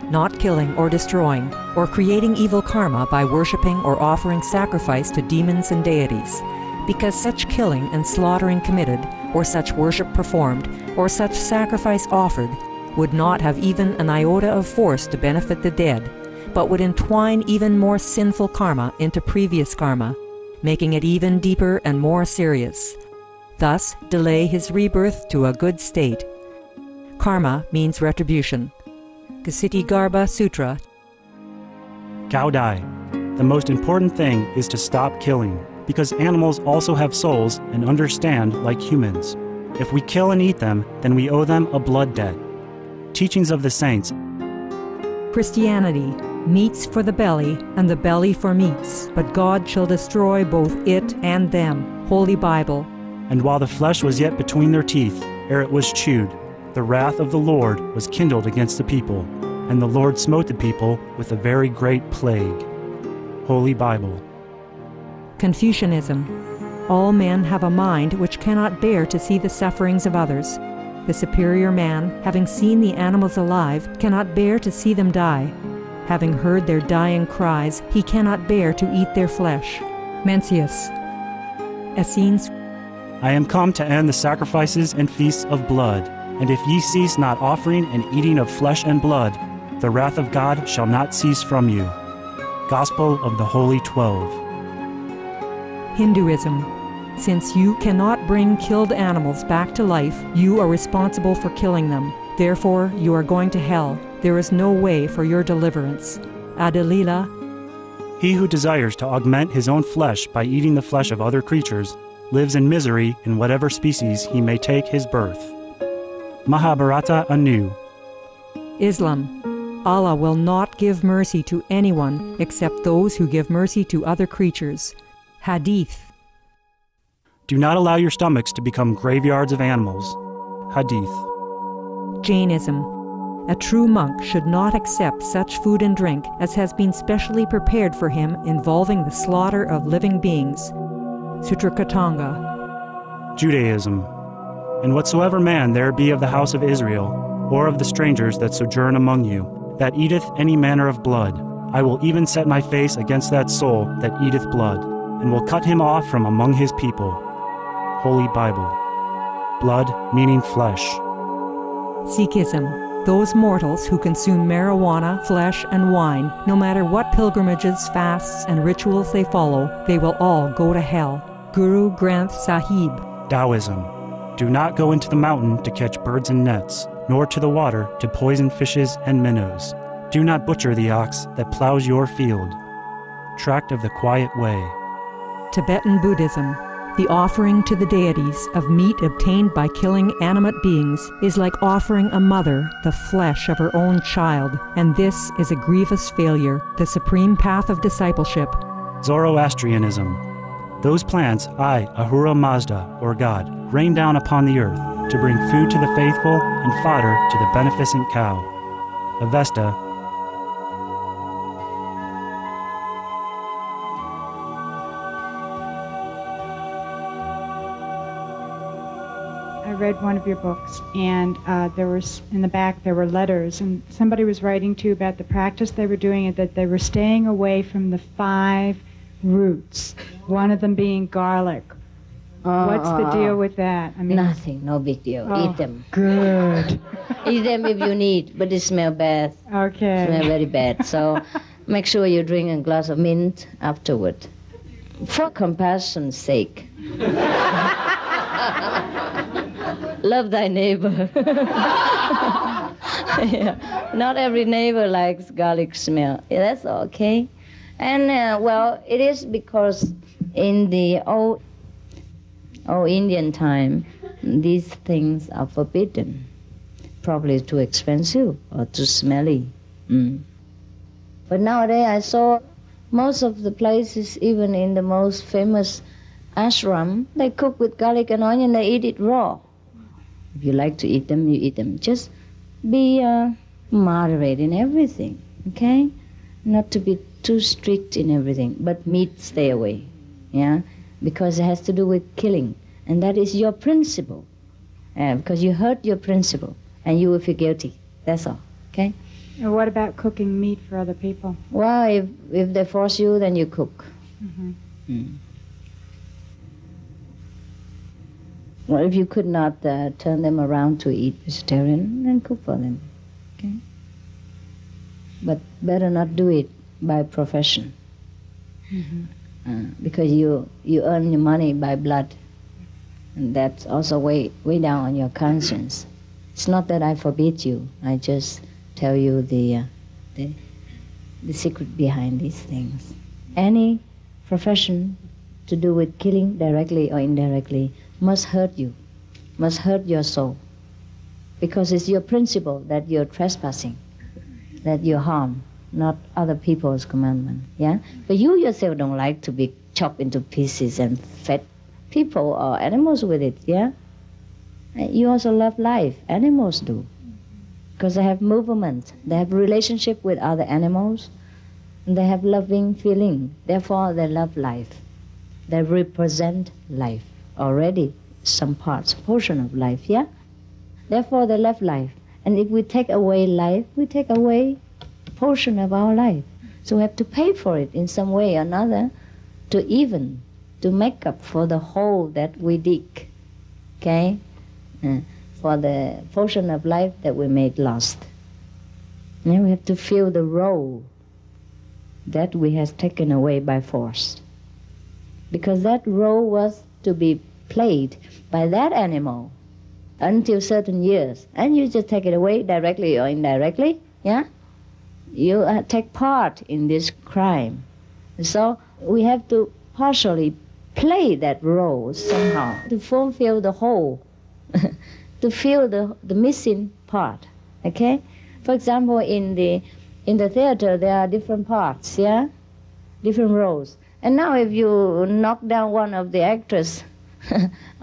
not killing or destroying, or creating evil karma by worshipping or offering sacrifice to demons and deities, because such killing and slaughtering committed, or such worship performed, or such sacrifice offered, would not have even an iota of force to benefit the dead, but would entwine even more sinful karma into previous karma, making it even deeper and more serious. Thus, delay his rebirth to a good state. Karma means retribution. Ksitigarbha Sutra. Gaudai. The most important thing is to stop killing, because animals also have souls and understand like humans. If we kill and eat them, then we owe them a blood debt. Teachings of the Saints. Christianity. Meats for the belly, and the belly for meats, but God shall destroy both it and them. Holy Bible. And while the flesh was yet between their teeth, ere it was chewed, the wrath of the Lord was kindled against the people, and the Lord smote the people with a very great plague. Holy Bible. Confucianism. All men have a mind which cannot bear to see the sufferings of others. The superior man, having seen the animals alive, cannot bear to see them die. Having heard their dying cries, he cannot bear to eat their flesh. Mencius. Essenes. I am come to end the sacrifices and feasts of blood, and if ye cease not offering and eating of flesh and blood, the wrath of God shall not cease from you. Gospel of the Holy 12. Hinduism. Since you cannot bring killed animals back to life, you are responsible for killing them. Therefore, you are going to hell. There is no way for your deliverance. Adalila. He who desires to augment his own flesh by eating the flesh of other creatures lives in misery in whatever species he may take his birth. Mahabharata anew. Islam. Allah will not give mercy to anyone except those who give mercy to other creatures. Hadith. Do not allow your stomachs to become graveyards of animals. Hadith. Jainism. A true monk should not accept such food and drink as has been specially prepared for him involving the slaughter of living beings. Sutrakatanga. Judaism. And whatsoever man there be of the house of Israel, or of the strangers that sojourn among you, that eateth any manner of blood. I will even set my face against that soul that eateth blood, and will cut him off from among his people. Holy Bible. Blood meaning flesh. Sikhism. Those mortals who consume marijuana, flesh, and wine, no matter what pilgrimages, fasts, and rituals they follow, they will all go to hell. Guru Granth Sahib. Taoism. Do not go into the mountain to catch birds and nets, nor to the water to poison fishes and minnows. Do not butcher the ox that plows your field. Tract of the Quiet Way. Tibetan Buddhism. The offering to the deities of meat obtained by killing animate beings is like offering a mother the flesh of her own child, and this is a grievous failure, the supreme path of discipleship. Zoroastrianism. Those plants I, Ahura Mazda, or God, rain down upon the earth to bring food to the faithful and fodder to the beneficent cow. Avesta. I read one of your books, and there was in the back there were letters, and somebody was writing to you about the practice they were doing, and that they were staying away from the 5 roots, one of them being garlic. What's the deal with that? I mean, nothing, no big deal. Eat them. Good. Eat them if you need, but they smell bad. Okay. Smell very bad. So make sure you drink a glass of mint afterward. For compassion's sake. Love thy neighbor. Yeah. Not every neighbor likes garlic smell. Yeah, that's okay. And, well, it is because in the old Indian time, these things are forbidden. Probably too expensive or too smelly. But nowadays I saw most of the places, even in the most famous ashram, they cook with garlic and onion, they eat it raw. If you like to eat them, you eat them. Just be moderate in everything, okay? Not to be too strict in everything, but meat, stay away, yeah? Because it has to do with killing, and that is your principle. Because you hurt your principle, and you will feel guilty. That's all, okay? And what about cooking meat for other people? Well, if they force you, then you cook. Well, if you could not turn them around to eat vegetarian, then cook for them, okay? But better not do it by profession, because you earn your money by blood, and that's also way down on your conscience. It's not that I forbid you. I just tell you the secret behind these things. Any profession to do with killing, directly or indirectly, must hurt you, must hurt your soul, because it's your principle that you're trespassing, that you harm, not other people's commandment, yeah? But you yourself don't like to be chopped into pieces and fed people or animals with it, yeah? You also love life. Animals do, because they have movement, they have relationship with other animals, and they have loving feeling. Therefore, they love life. They represent life already, some parts, portion of life, yeah? Therefore, they love life. And if we take away life, we take away a portion of our life. So we have to pay for it in some way or another to make up for the hole that we dig, okay? For the portion of life that we made lost. And we have to fill the role that we have taken away by force. Because that role was to be played by that animal until certain years, and you just take it away directly or indirectly, yeah? You take part in this crime. So we have to partially play that role somehow to fulfill the whole, to fill the missing part, okay? For example, in the theater, there are different parts, yeah? Different roles. And now if you knock down one of the actors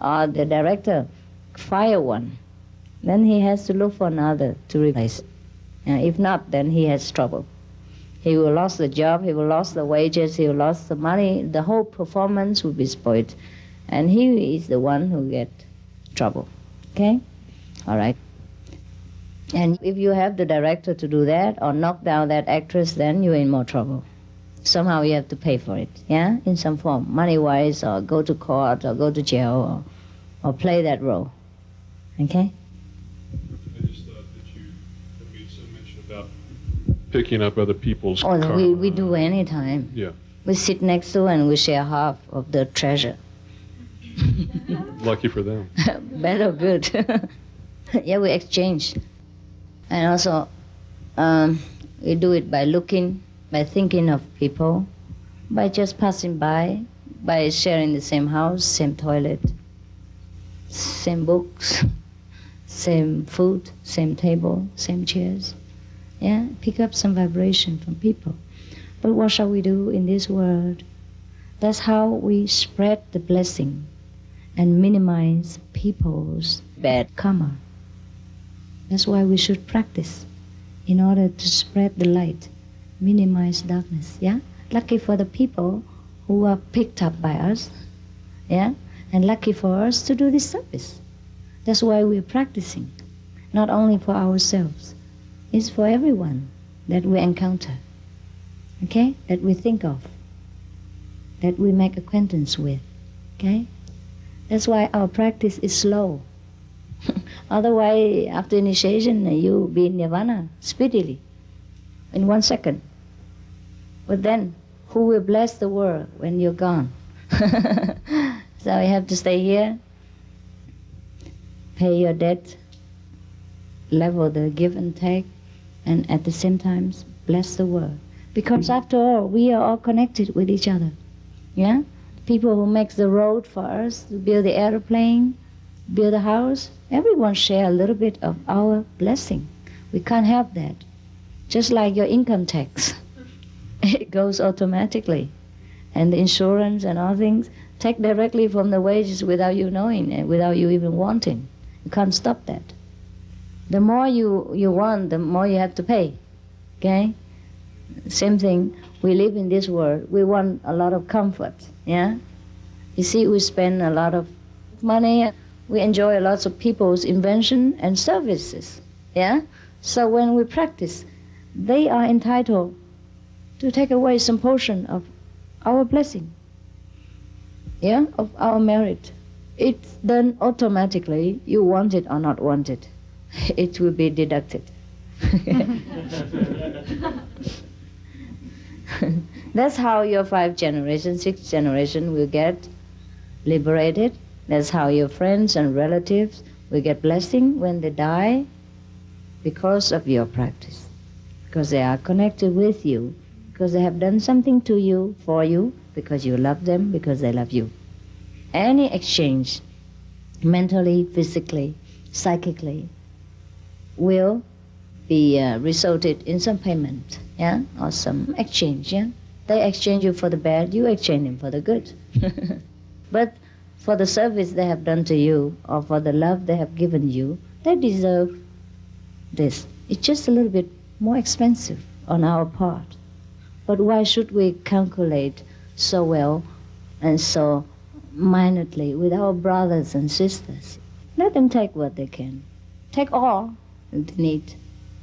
or the director, fire one, then he has to look for another to replace. If not, then he has trouble. He will lose the job, he will lose the wages, he will lose the money, the whole performance will be spoiled. And he is the one who get trouble, okay? All right. And if you have the director to do that or knock down that actress, then you're in more trouble. Somehow you have to pay for it, yeah, in some form, money-wise, or go to court, or go to jail, or play that role. Okay? I just thought that you had made some mention about picking up other people's karma. We do anytime. Yeah. We sit next to and we share half of the treasure. Lucky for them. Bad or good. Yeah, we exchange. And also, we do it by looking, by thinking of people, by just passing by sharing the same house, same toilet, same books, same food, same table, same chairs. Yeah, pick up some vibration from people. But what shall we do in this world? That's how we spread the blessing and minimize people's bad karma. That's why we should practice in order to spread the light, minimize darkness, yeah? Lucky for the people who are picked up by us, yeah? And lucky for us to do this service. That's why we're practicing, not only for ourselves, it's for everyone that we encounter, okay? That we think of, that we make acquaintance with, okay? That's why our practice is slow. Otherwise, after initiation, you'll be in nirvana speedily, in 1 second. But then, who will bless the world when you're gone? So you have to stay here, pay your debt, level the give and take, and at the same time, bless the world. Because after all, we are all connected with each other. Yeah? People who make the road for us, to build the airplane, build a house, everyone share a little bit of our blessing. We can't help that. Just like your income tax. It goes automatically. And the insurance and all things take directly from the wages without you knowing and without you even wanting. You can't stop that. The more you want, the more you have to pay. Okay? Same thing, we live in this world. We want a lot of comfort. Yeah? You see, we spend a lot of money. We enjoy lots of people's invention and services. Yeah? So when we practice, they are entitled to take away some portion of our blessing. Yeah? Of our merit. It's done automatically. You want it or not want it. It will be deducted. That's how your 5 generations, 6 generations will get liberated. That's how your friends and relatives will get blessing when they die because of your practice. Because they are connected with you, because they have done something to you, for you, because you love them, because they love you. Any exchange, mentally, physically, psychically, will be resulted in some payment, yeah, or some exchange, yeah. They exchange you for the bad, you exchange them for the good. But for the service they have done to you, or for the love they have given you, they deserve this. It's just a little bit more expensive on our part. But why should we calculate so well and so minutely with our brothers and sisters? Let them take what they can. Take all they need.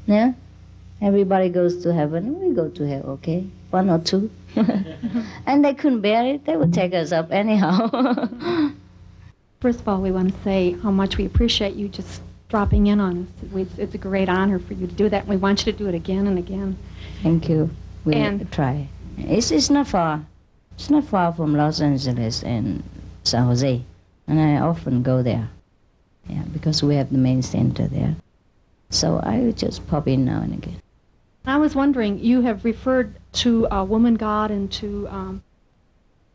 Yeah? Everybody goes to heaven, we go to hell, okay? 1 or 2. And they couldn't bear it, they would take us up anyhow. First of all, we want to say how much we appreciate you just dropping in on us. It's a great honor for you to do that, and we want you to do it again and again. Thank you. We'll try. It's not far. It's not far from Los Angeles and San Jose. And I often go there. Yeah, because we have the main center there. So I would just pop in now and again. I was wondering, you have referred to a woman god and to,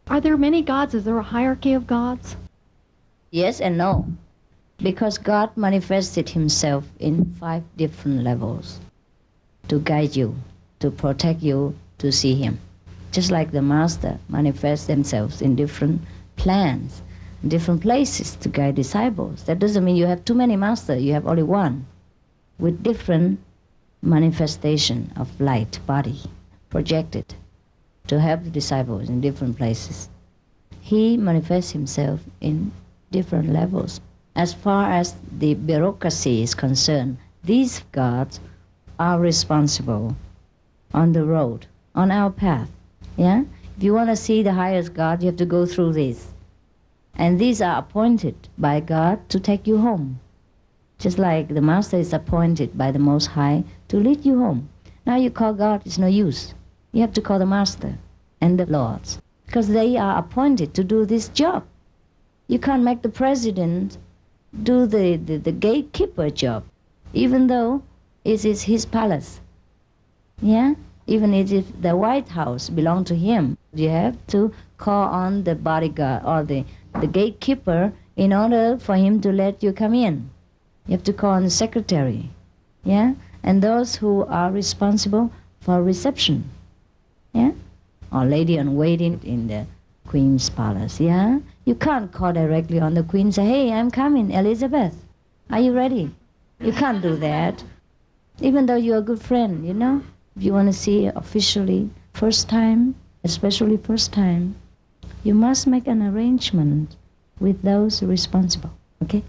are there many gods? Is there a hierarchy of gods? Yes and no. Because God manifested himself in 5 different levels to guide you, to protect you, to see him. Just like the master manifests themselves in different plans, different places to guide disciples. That doesn't mean you have too many masters, you have only one, with different manifestation of light body projected to help the disciples in different places. He manifests himself in different levels. As far as the bureaucracy is concerned, These gods are responsible on the road, on our path. Yeah? If you want to see the highest God, you have to go through this. And these are appointed by God to take you home. Just like the Master is appointed by the Most High to lead you home. Now you call God, it's no use. You have to call the Master and the Lords, because they are appointed to do this job. You can't make the President do the gatekeeper job, even though it is his palace. Yeah? Even if the White House belongs to him, you have to call on the bodyguard or the gatekeeper in order for him to let you come in. You have to call on the secretary, yeah? And those who are responsible for reception, yeah? Or lady in waiting in the Queen's palace, yeah? You can't call directly on the Queen and say, hey, I'm coming, Elizabeth. Are you ready? You can't do that. Even though you're a good friend, you know? If you want to see officially, first time, especially first time, you must make an arrangement with those responsible, okay?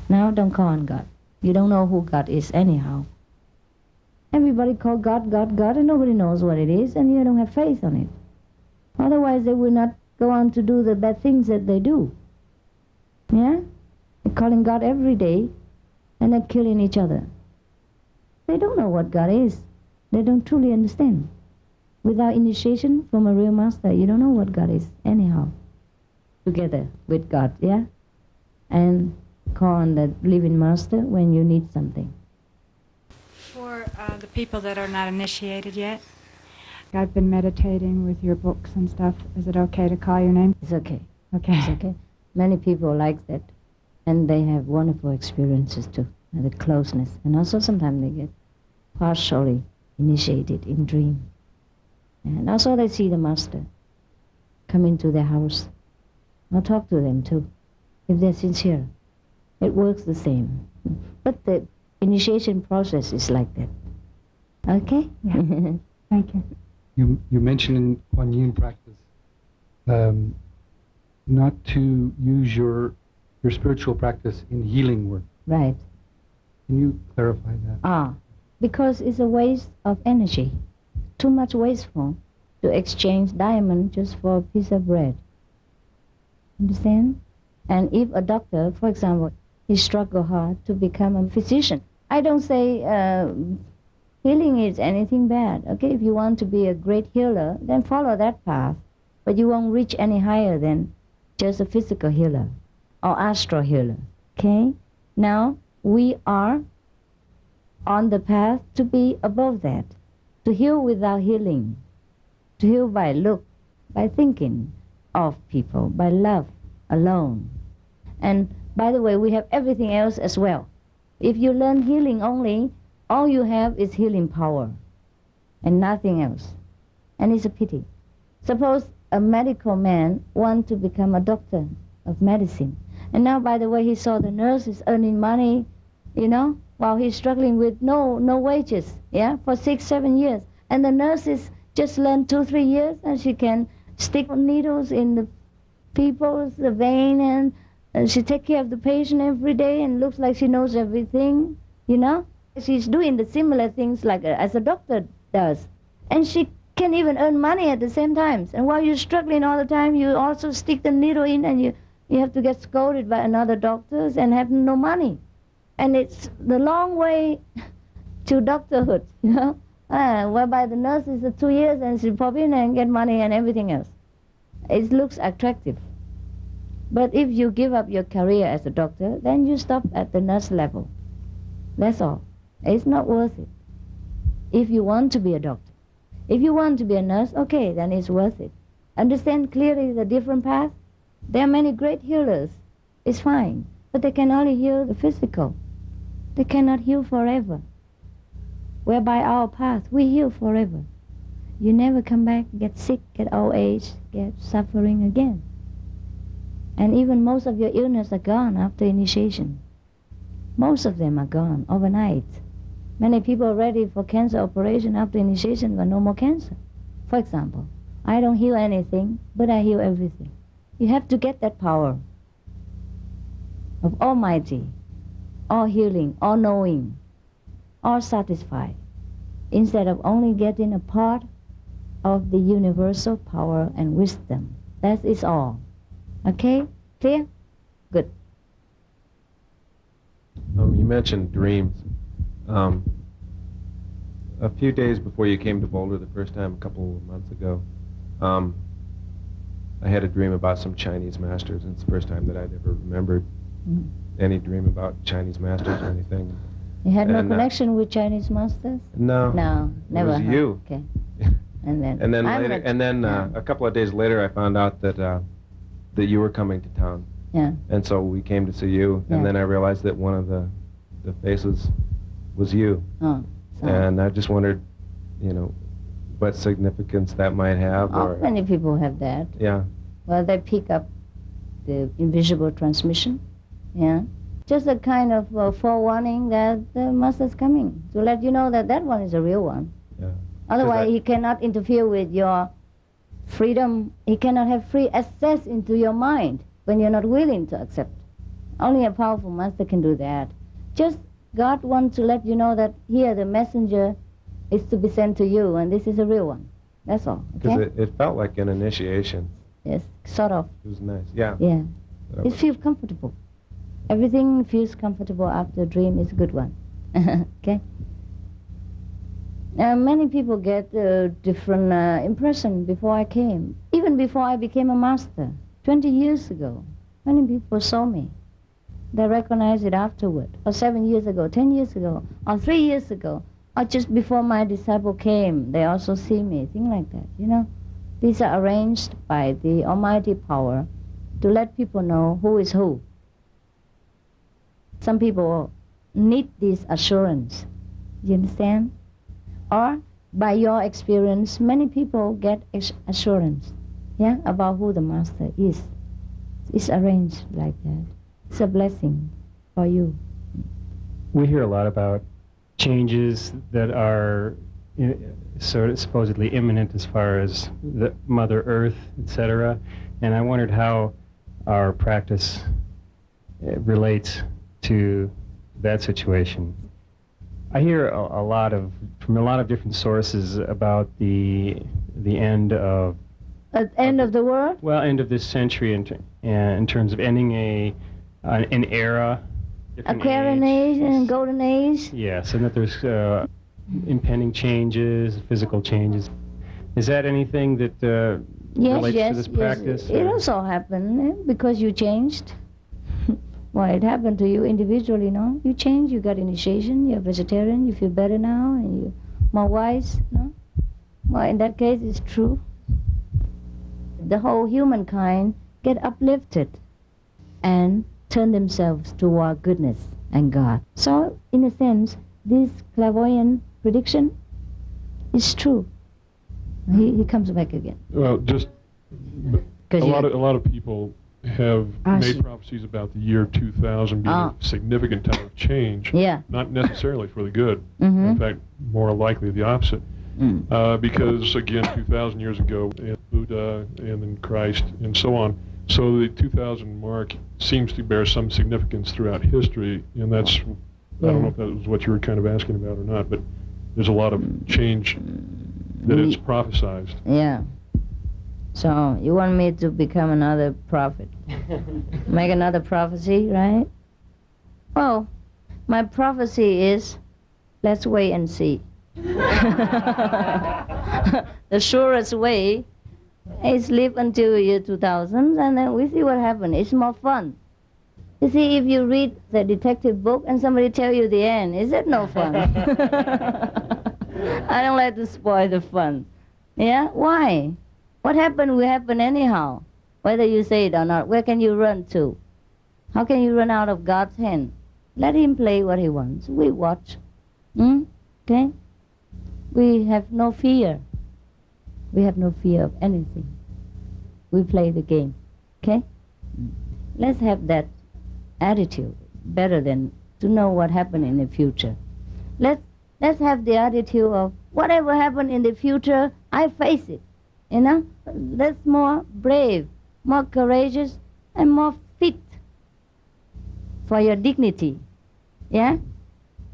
Now don't call on God. You don't know who God is anyhow. Everybody call God, God, God, and nobody knows what it is, and you don't have faith on it. Otherwise they will not go on to do the bad things that they do. Yeah? They're calling God every day, and they're killing each other. They don't know what God is. They don't truly understand. Without initiation from a real master, you don't know what God is anyhow. Together with God, yeah? And call on the living master when you need something. For the people that are not initiated yet, I've been meditating with your books and stuff. Is it okay to call your name? It's okay. Okay. It's okay. Many people like that, and they have wonderful experiences too, and the closeness. And also sometimes they get partially initiated in dream. And also they see the master come into their house. I'll talk to them too, if they're sincere. It works the same. But the initiation process is like that. Okay? Yeah. Thank you. You mentioned in Kuan Yin practice not to use your spiritual practice in healing work. Right. Can you clarify that? Because it's a waste of energy. Too much wasteful to exchange diamond just for a piece of bread. Understand? And if a doctor, for example, he struggle hard to become a physician. I don't say healing is anything bad. Okay, if you want to be a great healer, then follow that path. But you won't reach any higher than just a physical healer or astral healer. Okay? Now, we are on the path to be above that, to heal without healing, to heal by look, by thinking of people, by love alone. And by the way, we have everything else as well. If you learn healing only, all you have is healing power and nothing else. And it's a pity. Suppose a medical man wants to become a doctor of medicine. And now, by the way, he saw the nurse is earning money, you know, while he's struggling with no wages, yeah, for 6-7 years. And the nurses just learned 2-3 years, and she can stick needles in the people's vein, and she take care of the patient every day and looks like she knows everything, you know. She's doing the similar things like as a doctor does. And she can even earn money at the same time. And while you're struggling all the time, you also stick the needle in, and you have to get scolded by another doctors and have no money. And it's the long way to doctorhood, you know, whereby the nurse is 2 years and she pop in and get money and everything else. It looks attractive. But if you give up your career as a doctor, then you stop at the nurse level. That's all. It's not worth it. If you want to be a doctor. If you want to be a nurse, okay, then it's worth it. Understand clearly the different path? There are many great healers. It's fine. But they can only heal the physical. They cannot heal forever. Whereby our path, we heal forever. You never come back, get sick, get old age, get suffering again. And even most of your illness are gone after initiation. Most of them are gone overnight. Many people are ready for cancer operation after initiation, but no more cancer. For example, I don't heal anything, but I heal everything. You have to get that power of Almighty, all healing, all knowing, all satisfied, instead of only getting a part of the universal power and wisdom. That is all. Okay? Clear? Good. You mentioned dreams. A few days before you came to Boulder the first time, a couple of months ago, I had a dream about some Chinese masters, and it's the first time that I'd ever remembered any dream about Chinese masters or anything. You had no connection with Chinese masters? No. No, never. It was you. Okay. And then later, a couple of days later, I found out that that you were coming to town. Yeah. And so we came to see you, and then I realized that one of the faces was you. Oh. So. And I just wondered, you know, what significance that might have. Or many people have that. Yeah. Well, they pick up the invisible transmission. Yeah. Just a kind of forewarning that the master's coming, to let you know that that one is a real one. Yeah. Otherwise, he cannot interfere with your freedom. He cannot have free access into your mind when you're not willing to accept. Only a powerful master can do that. Just God wants to let you know that here the messenger is to be sent to you, and this is a real one. That's all. Okay? Because it felt like an initiation. Yes, sort of. It was nice. Yeah. Yeah. It feels comfortable. Everything feels comfortable after a dream is a good one. Okay? Many people get a different impression before I came. Even before I became a master, 20 years ago, many people saw me. They recognize it afterward, or 7 years ago, 10 years ago, or 3 years ago, or just before my disciple came, they also see me, things like that, you know. These are arranged by the almighty power to let people know who is who. Some people need this assurance, you understand? Or, by your experience, many people get assurance, yeah, about who the master is. It's arranged like that. It's a blessing for you. We hear a lot about changes that are sort of supposedly imminent as far as the Mother Earth, etc. And I wondered how our practice relates to that situation. I hear a lot from a lot of different sources about the end of end of the world. Well, end of this century in terms of ending an era. Aquarian age and golden age. Yes, and that there's impending changes, physical changes. Is that anything that relates to this practice? Yes, it also happened because you changed. Well, it happened to you individually, no? You changed, you got initiation, you're vegetarian, you feel better now, and you're more wise, no? Well, in that case, it's true. The whole humankind get uplifted and turn themselves toward goodness and God. So, in a sense, this clairvoyant prediction is true. He comes back again. Well, just a lot of people have made prophecies about the year 2000 being a significant time of change. Yeah. Not necessarily for the good. Mm-hmm. In fact, more likely the opposite. Because, again, 2,000 years ago, and Buddha and then Christ and so on. So the 2000 mark seems to bear some significance throughout history, and that's, I don't know if that was what you were kind of asking about or not, but there's a lot of change that is prophesized. Yeah. So you want me to become another prophet? Make another prophecy, right? Well, my prophecy is, let's wait and see. The surest way is live until the year 2000, and then we see what happens. It's more fun. You see, if you read the detective book and somebody tell you the end, is it no fun? I don't like to spoil the fun. Yeah? Why? What happened will happen anyhow, whether you say it or not. Where can you run to? How can you run out of God's hand? Let him play what he wants. We watch. Okay? We have no fear. We have no fear of anything. We play the game. Okay? Let's have that attitude, better than to know what happened in the future. Let's have the attitude of whatever happened in the future, I face it. You know? That's more brave, more courageous, and more fit for your dignity. Yeah?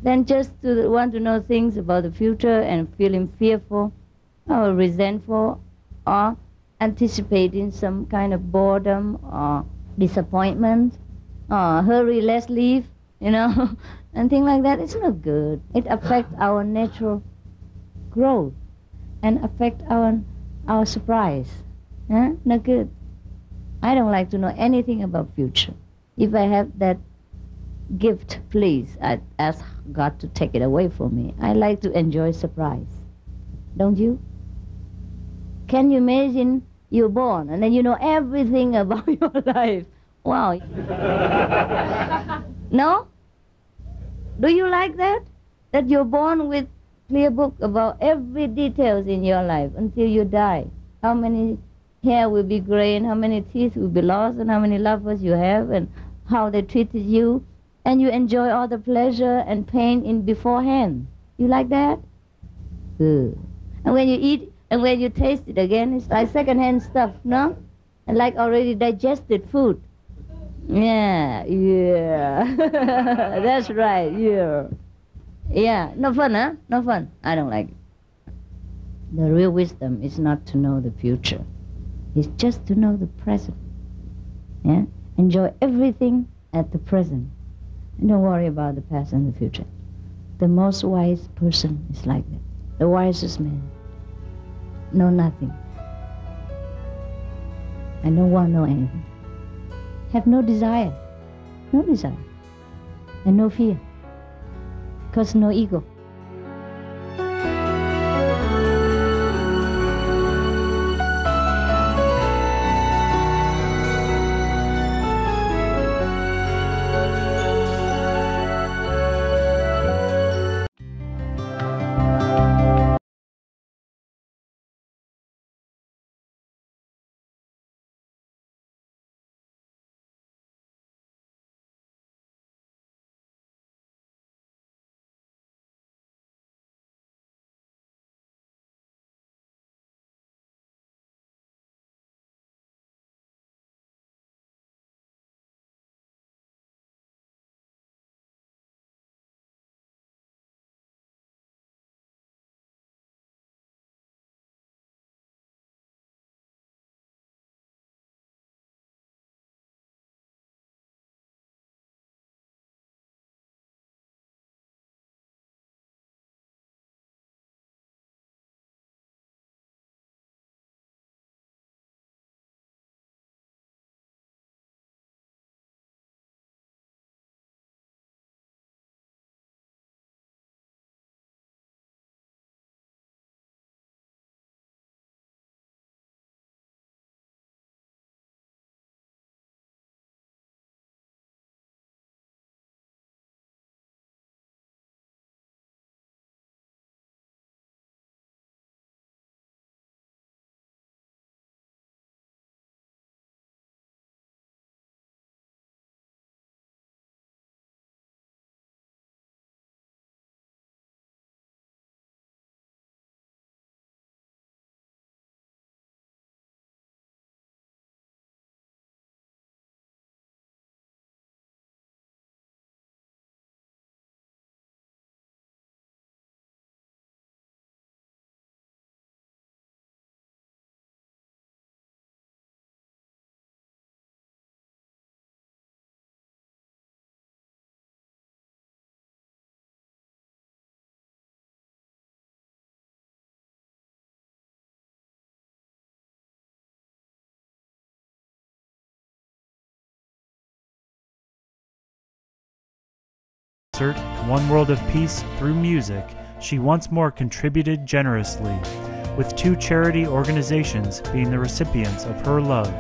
than just to want to know things about the future and feeling fearful or resentful or anticipating some kind of boredom or disappointment or hurry, let's leave, and things like that. It's not good. It affects our natural growth and affect our surprise. Not good. I don't like to know anything about future. If I have that gift, please, I ask God to take it away from me. I like to enjoy surprise. Don't you? Can you imagine you're born and then you know everything about your life? Wow. No? Do you like that? That you're born with clear book about every details in your life until you die. How many hair will be gray and how many teeth will be lost and how many lovers you have and how they treated you. And you enjoy all the pleasure and pain in beforehand. You like that? Good. And when you eat and when you taste it again, it's like second-hand stuff, no? And like already digested food. Yeah. That's right, yeah. Yeah, no fun, huh? No fun. I don't like it. The real wisdom is not to know the future. It's just to know the present. Yeah? Enjoy everything at the present. And don't worry about the past and the future. The most wise person is like that. The wisest man. Know nothing. I don't want to know anything. Have no desire. No desire. And no fear. Because no ego. One World of Peace through music, she once more contributed generously, with 2 charity organizations being the recipients of her love.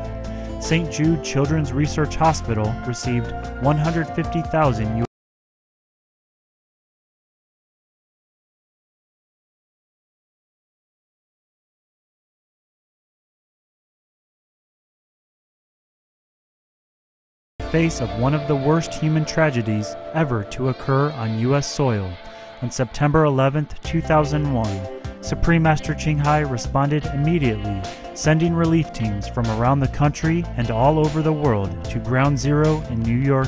St. Jude Children's Research Hospital received $150,000 face of one of the worst human tragedies ever to occur on U.S. soil. On September 11, 2001, Supreme Master Chinghai responded immediately, sending relief teams from around the country and all over the world to Ground Zero in New York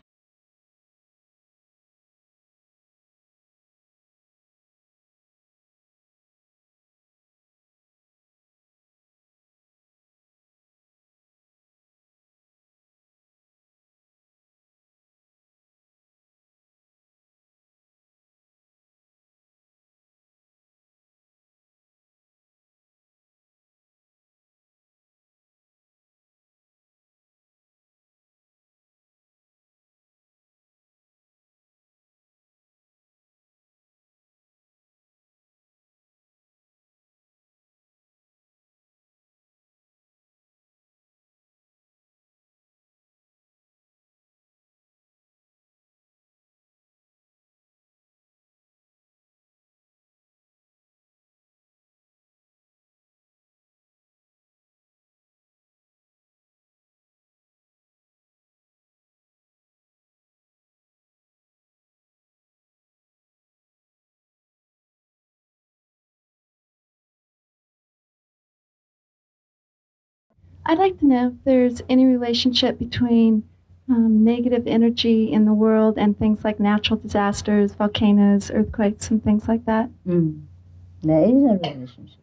I'd like to know if there's any relationship between negative energy in the world and things like natural disasters, volcanoes, earthquakes, and things like that. There is a relationship.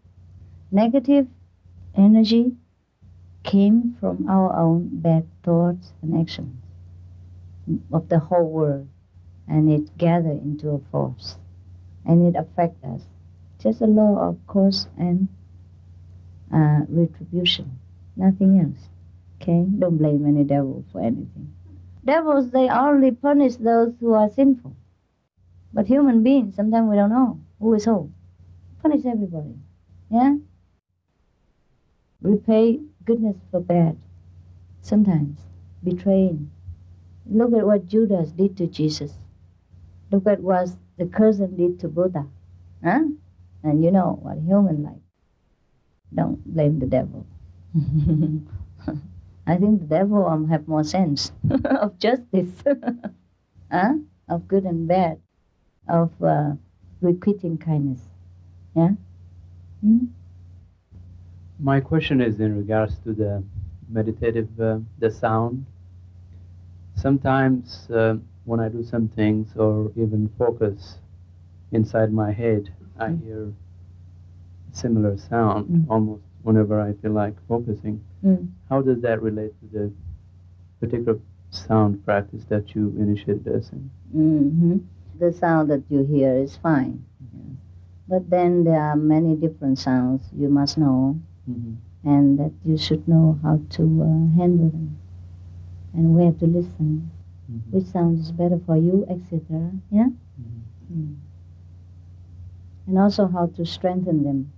Negative energy came from our own bad thoughts and actions of the whole world, and it gathered into a force, and it affects us. Just a law of cause and retribution, nothing else. Okay? Don't blame any devil for anything. Devils, they only punish those who are sinful. But human beings, sometimes we don't know who is who. Punish everybody. Yeah? Repay goodness for bad. Sometimes. Betraying. Look at what Judas did to Jesus. Look at what the cousin did to Buddha. Huh? And you know what human like. Don't blame the devil. I think the devil have more sense of justice, huh? Of good and bad, of requiting kindness. Yeah? My question is in regards to the meditative, the sound. Sometimes when I do some things or even focus inside my head, I hear similar sound almost whenever I feel like focusing. How does that relate to the particular sound practice that you initiated us in? The sound that you hear is fine. Yeah. But then there are many different sounds you must know, and that you should know how to handle them and where to listen, which sound is better for you, etc. Yeah? And also how to strengthen them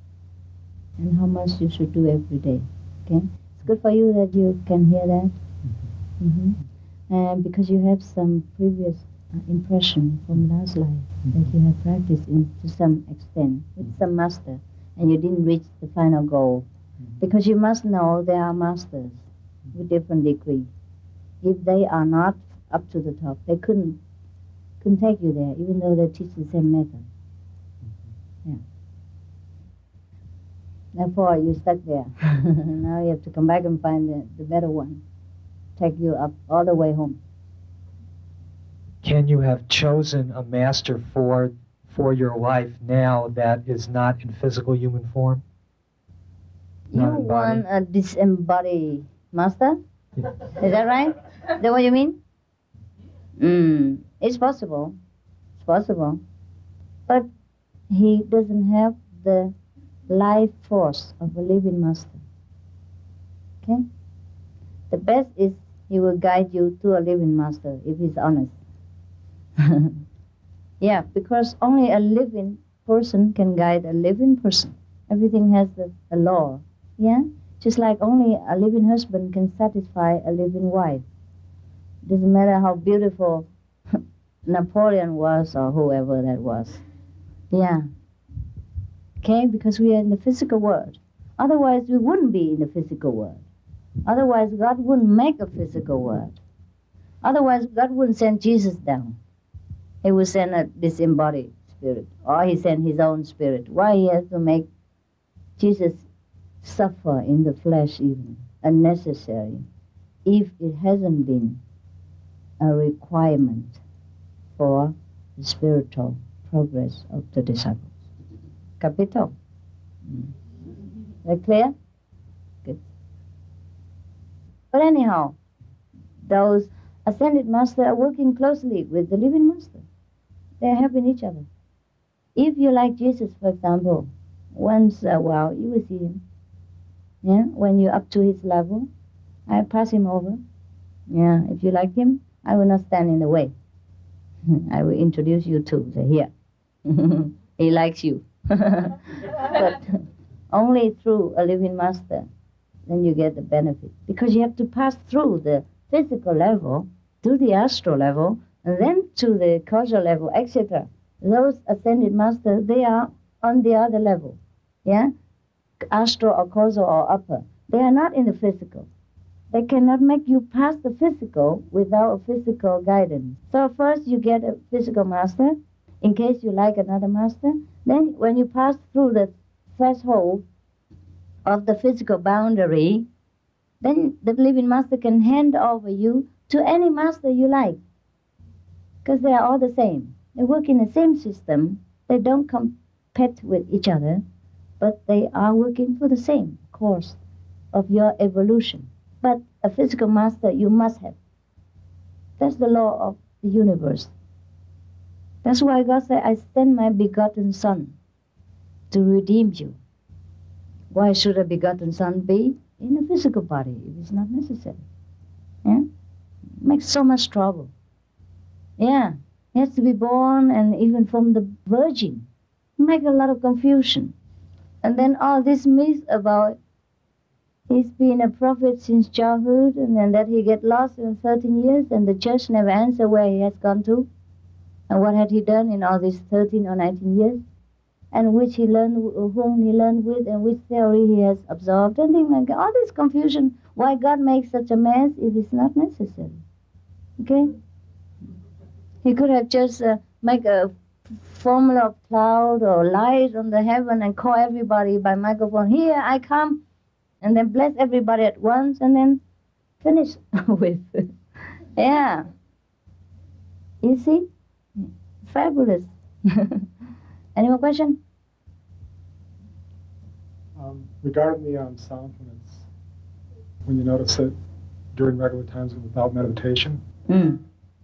and how much you should do every day. Okay? It's good for you that you can hear that. And because you have some previous impression from last life that you have practiced to some extent with some master, and you didn't reach the final goal. Because you must know there are masters with different degree. If they are not up to the top, they couldn't take you there, even though they teach the same method. Yeah. Therefore, you stuck there. Now you have to come back and find the better one. Take you up all the way home. Can you have chosen a master for your life now that is not in physical human form? You want a disembodied master? Is that right? Is that what you mean? It's possible. It's possible. But he doesn't have the life force of a living master. Okay? The best is he will guide you to a living master if he's honest. Yeah, because only a living person can guide a living person. Everything has a law. Yeah? Just like only a living husband can satisfy a living wife. Doesn't matter how beautiful Napoleon was or whoever that was. Yeah. Okay? Because we are in the physical world. Otherwise, we wouldn't be in the physical world. Otherwise, God wouldn't make a physical world. Otherwise, God wouldn't send Jesus down. He would send a disembodied spirit, or he sent his own spirit. Why he has to make Jesus suffer in the flesh even, unnecessary, if it hasn't been a requirement for the spiritual progress of the disciples. Capito? Is that clear? Good. But anyhow, those ascended masters are working closely with the living master. They are helping each other. If you like Jesus, for example, once a while you will see him. Yeah, when you're up to his level, I pass him over. Yeah, if you like him, I will not stand in the way. I will introduce you to. Say, here. He likes you. But only through a living master, then you get the benefit. Because you have to pass through the physical level, to the astral level, and then to the causal level, etc. Those ascended masters, they are on the other level. Yeah? Astral or causal or upper. They are not in the physical. They cannot make you pass the physical without a physical guidance. So first you get a physical master, in case you like another master. Then when you pass through the threshold of the physical boundary, then the living master can hand over you to any master you like. Because they are all the same. They work in the same system. They don't compete with each other, but they are working for the same course of your evolution. But a physical master you must have. That's the law of the universe. That's why God said, I send my begotten Son to redeem you. Why should a begotten Son be in a physical body if it's not necessary? Yeah? Makes so much trouble. Yeah, he has to be born, and even from the virgin. Make a lot of confusion. And then all this myth about he's been a prophet since childhood, and then that he get lost in 13 years, and the church never answer where he has gone to, and what had he done in all these 13 or 19 years, and which he learned, whom he learned with, and which theory he has absorbed, and things like that. All this confusion. Why God makes such a mess if it's not necessary? Okay? He could have just make a formula of cloud or light on the heaven and call everybody by microphone, here I come, and then bless everybody at once, and then finish with. Yeah. You see? Fabulous. Any more question? Regarding the sound, when you notice it during regular times without meditation,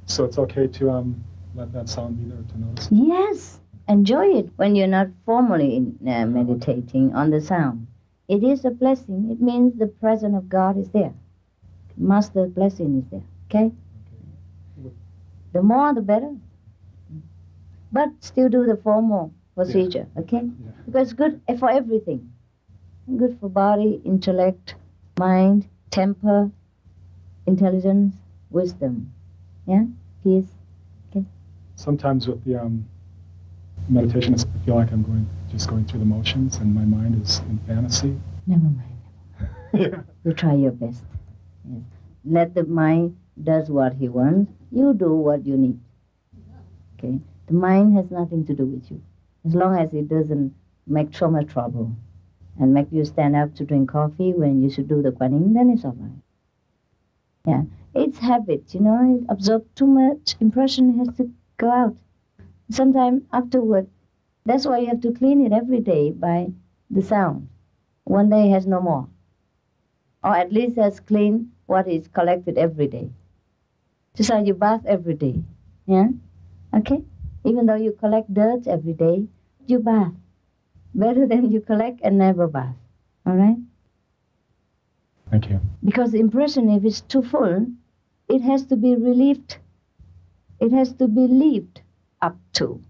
so it's okay to let that sound be there to notice it? Yes. Enjoy it when you're not formally meditating on the sound. It is a blessing. It means the presence of God is there. Master blessing is there. Okay? The more, the better. But still do the formal procedure. Okay? Because it's good for everything. Good for body, intellect, mind, temper, intelligence, wisdom. Yeah? Peace. Okay? Sometimes with the meditation, I feel like I'm just going through the motions, and my mind is in fantasy. Never mind. Yeah. You try your best. Yes. Let the mind does what he wants. You do what you need. Okay? The mind has nothing to do with you. As long as it doesn't make so much trouble and make you stand up to drink coffee when you should do the Kuan Yin, then it's all right. Yeah. It's habit, it absorbs too much impression, it has to go out. Sometime afterward, that's why you have to clean it every day by the sound. One day has no more. Or at least has cleaned what is collected every day. Just like you bath every day. Yeah? Okay? Even though you collect dirt every day, you bath. Better than you collect and never bath. All right? Thank you. Because the impression, if it's too full, it has to be relieved. It has to be lived up to.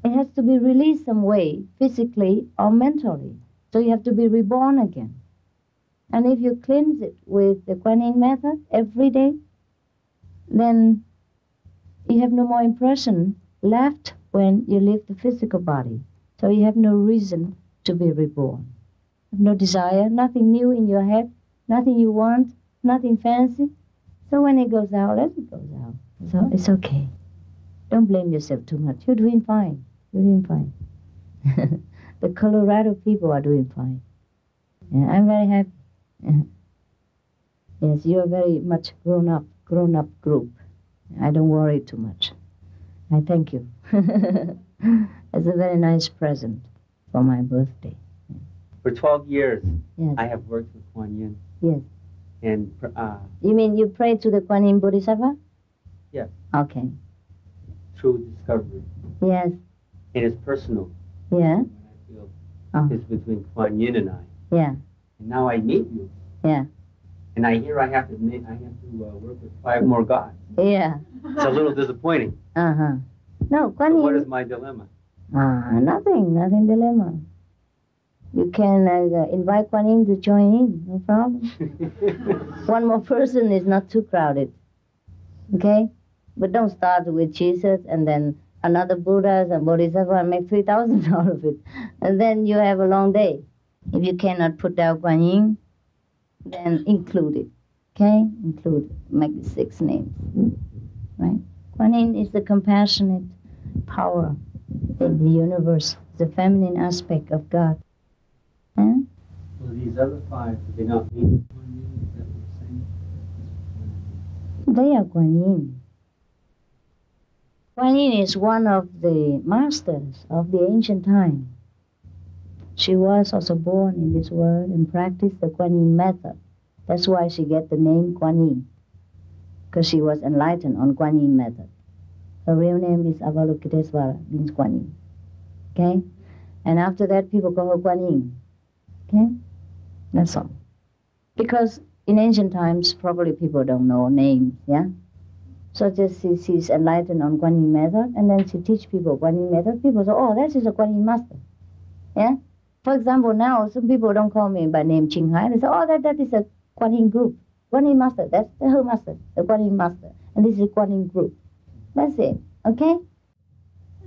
It has to be released some way, physically or mentally. So you have to be reborn again. And if you cleanse it with the Kuan Yin method every day, then you have no more impression left when you leave the physical body. So you have no reason to be reborn. You have no desire, nothing new in your head, nothing you want, nothing fancy. So when it goes out, let it go out. So it's okay. Don't blame yourself too much. You're doing fine. You're doing fine. The Colorado people are doing fine. Yeah, I'm very happy. Yes, you're very much grown up group. I don't worry too much. I thank you. It's a very nice present for my birthday. For 12 years, yes. I have worked with Kuan Yin. Yes. And you mean you pray to the Kuan Yin Bodhisattva? Yes. Okay. Through discovery. Yes. And it's personal. Yeah. I feel it's between Kuan Yin and I. Yeah. And now I meet you. Yeah. And I hear I have to work with 5 more gods. Yeah. It's a little disappointing. Uh-huh. No, Kuan Yin. So what is my dilemma? Nothing dilemma. You can invite Kuan Yin to join in, no problem. One more person is not too crowded. Okay? But don't start with Jesus and then another Buddhas and Bodhisattva and make 3,000 out of it. And then you have a long day. If you cannot put down Kuan Yin, then include it. Okay? Include it. Make it 6 names. Right? Kuan Yin is the compassionate power in the universe, the feminine aspect of God. Huh? Well, these other 5, did they not meet Kuan Yin? They are Kuan Yin. Kuan Yin is one of the masters of the ancient time. She was also born in this world and practiced the Kuan Yin method. That's why she get the name Kuan Yin, because she was enlightened on Kuan Yin method. Her real name is Avalokitesvara, means Kuan Yin. Okay? And after that, people call her Kuan Yin. Okay? That's all. Because in ancient times, probably people don't know names, yeah? So just she's enlightened on Kuan Yin method, and then she teach people Kuan Yin method. People say, oh, that is a Kuan Yin master. Yeah? For example, now, some people don't call me by name Chinghai. They say, oh, that is a Kuan Yin group. Kuan Yin master, that's her master, the Kuan Yin master. And this is a Kuan Yin group. That's it, okay?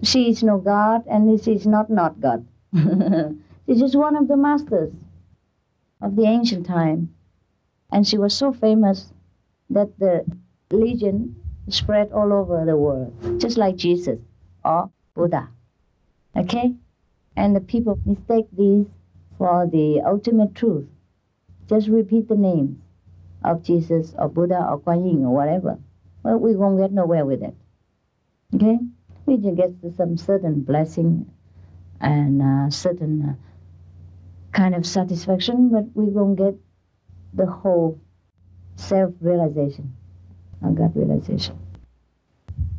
She is no God, and she is not God. She's just one of the masters of the ancient time. And she was so famous that the legend spread all over the world, just like Jesus or Buddha. Okay? And the people mistake these for the ultimate truth. Just repeat the names of Jesus or Buddha or Kuan Yin or whatever. Well, we won't get nowhere with it. Okay? We just get some certain blessing and certain kind of satisfaction, but we won't get the whole self-realization or God-realization.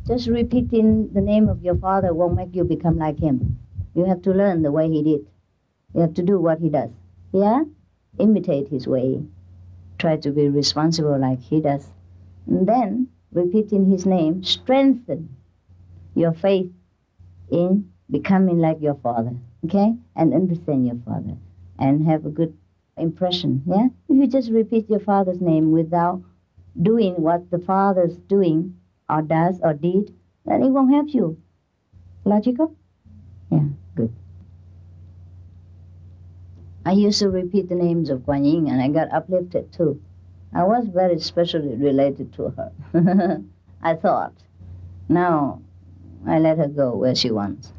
Just repeating the name of your father won't make you become like him. You have to learn the way he did. You have to do what he does. Yeah? Imitate his way. Try to be responsible like he does. And then, repeating his name, strengthen your faith in becoming like your father. Okay? And understand your father. And have a good impression. Yeah? If you just repeat your father's name without doing what the father's doing or does or did, then it won't help you. Logical? Yeah, good. I used to repeat the names of Kuan Yin, and I got uplifted too. I was very specially related to her. I thought. Now, I let her go where she wants.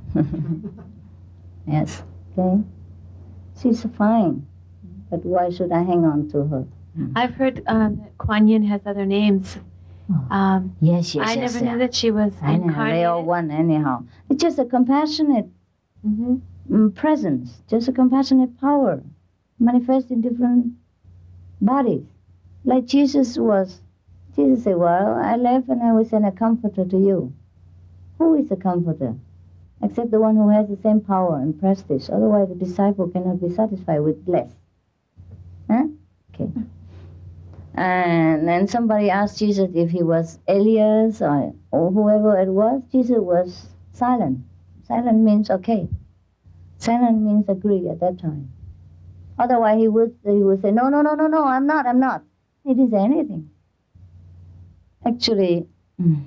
Yes, okay? She's fine, but why should I hang on to her? I've heard that Kuan Yin has other names. Yes. I never knew that she was incarnated. They all one anyhow. It's just a compassionate presence, just a compassionate power, manifest in different bodies. Like Jesus was. Jesus said, well, I left and I will send a comforter to you. Who is a comforter? Except the one who has the same power and prestige. Otherwise, the disciple cannot be satisfied with less. Huh? Okay. And then somebody asked Jesus if he was Elias or whoever it was. Jesus was silent. Silent means okay. Silent means agree at that time. Otherwise, he would say, no, I'm not. He didn't say anything. Actually,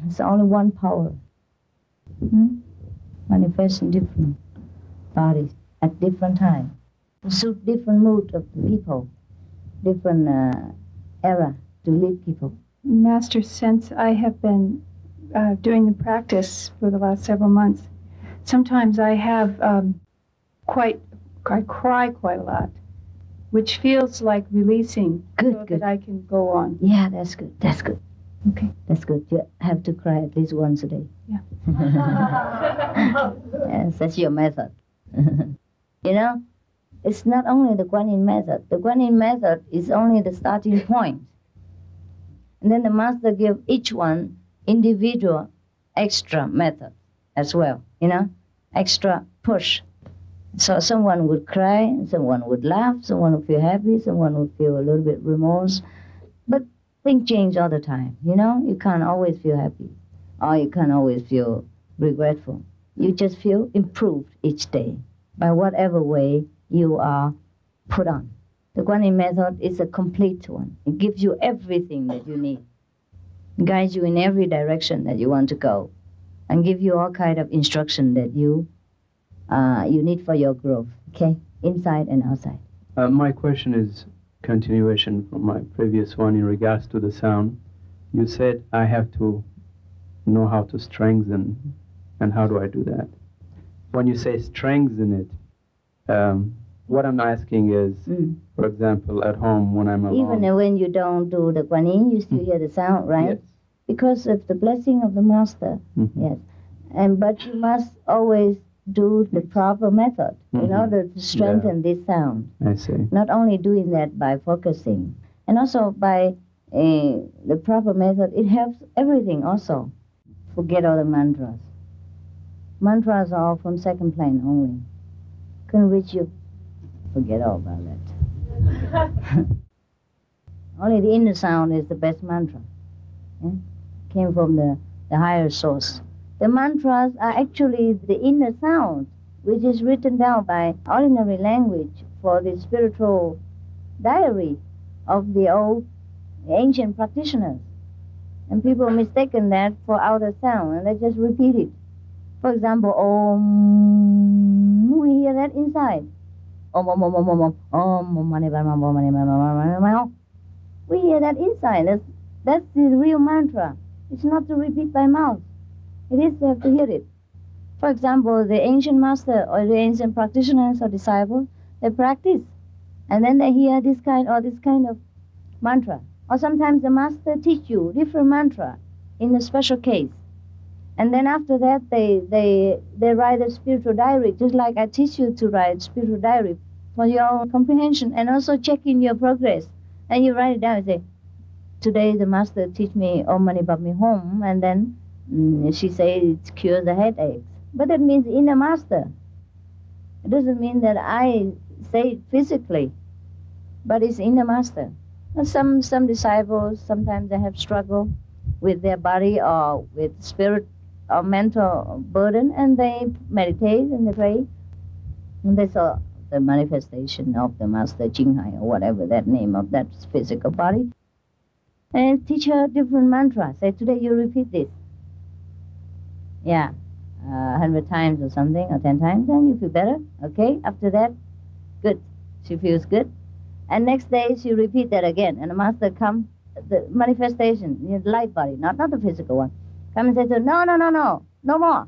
it's only one power. Manifest in different bodies at different times. Suit different mood of the people, different era to lead people. Master, since I have been doing the practice for the last several months, sometimes I have I cry quite a lot, which feels like releasing. Good. That I can go on. Yeah, that's good. Okay. That's good. You have to cry at least once a day. Yeah. Yes, that's your method. You know, it's not only the Kuan Yin method. The Kuan Yin method is only the starting point. And then the master gives each one individual extra method as well, you know, extra push. So someone would cry, someone would laugh, someone would feel happy, someone would feel a little bit remorse. But things change all the time, you know? You can't always feel happy, or you can't always feel regretful. You just feel improved each day by whatever way you are put on. The Kuan Yin method is a complete one. It gives you everything that you need. It guides you in every direction that you want to go, and give you all kind of instruction that you need for your growth, okay? Inside and outside. My question is continuation from my previous one in regards to the sound. You said I have to know how to strengthen, and how do I do that? When you say strengthen it, what I'm asking is, for example, at home when I'm alone. Even when you don't do the Kuan Yin, you still hear the sound, right? Yes. because of the blessing of the master. Yes, but you must always do the proper method in order to strengthen this sound. I see. Not only doing that by focusing, and also by the proper method, it helps everything also. Forget all the mantras. Mantras are all from second plane only. Can reach you. Forget all about that. Only the inner sound is the best mantra. Came from the higher source. The mantras are actually the inner sound, which is written down by ordinary language for the spiritual diary of the old ancient practitioners. And people mistaken that for outer sound, and they just repeat it. For example, Om, we hear that inside. Om, Om, Om, Om, Om, Om, Om, Om, Mani, Padme, Om, Mani, Padme, Om. We hear that inside. That's the real mantra. It's not to repeat by mouth. It is to have to hear it. For example, the ancient master or the ancient practitioners or disciples, they practice. And then they hear this kind of mantra. Or sometimes the master teach you different mantra in a special case. And then after that, they write a spiritual diary, just like I teach you to write spiritual diary for your own comprehension and also checking your progress. And you write it down and say, today the master teach me Om Mani Padme Hum, and then she say it cures the headaches. But that means inner master. It doesn't mean that I say it physically, but it's inner master. And some disciples, sometimes they have struggle with their body or with spirit or mental burden, and they meditate and they pray, and they saw the manifestation of the master chinghai or whatever that name of that physical body, and teach her different mantras. Say, today you repeat this. 100 times or something, or 10 times, then you feel better. Okay, after that, good. She feels good. And next day she repeat that again, and the master come, the manifestation, the light body, not the physical one, come and say to her, no more.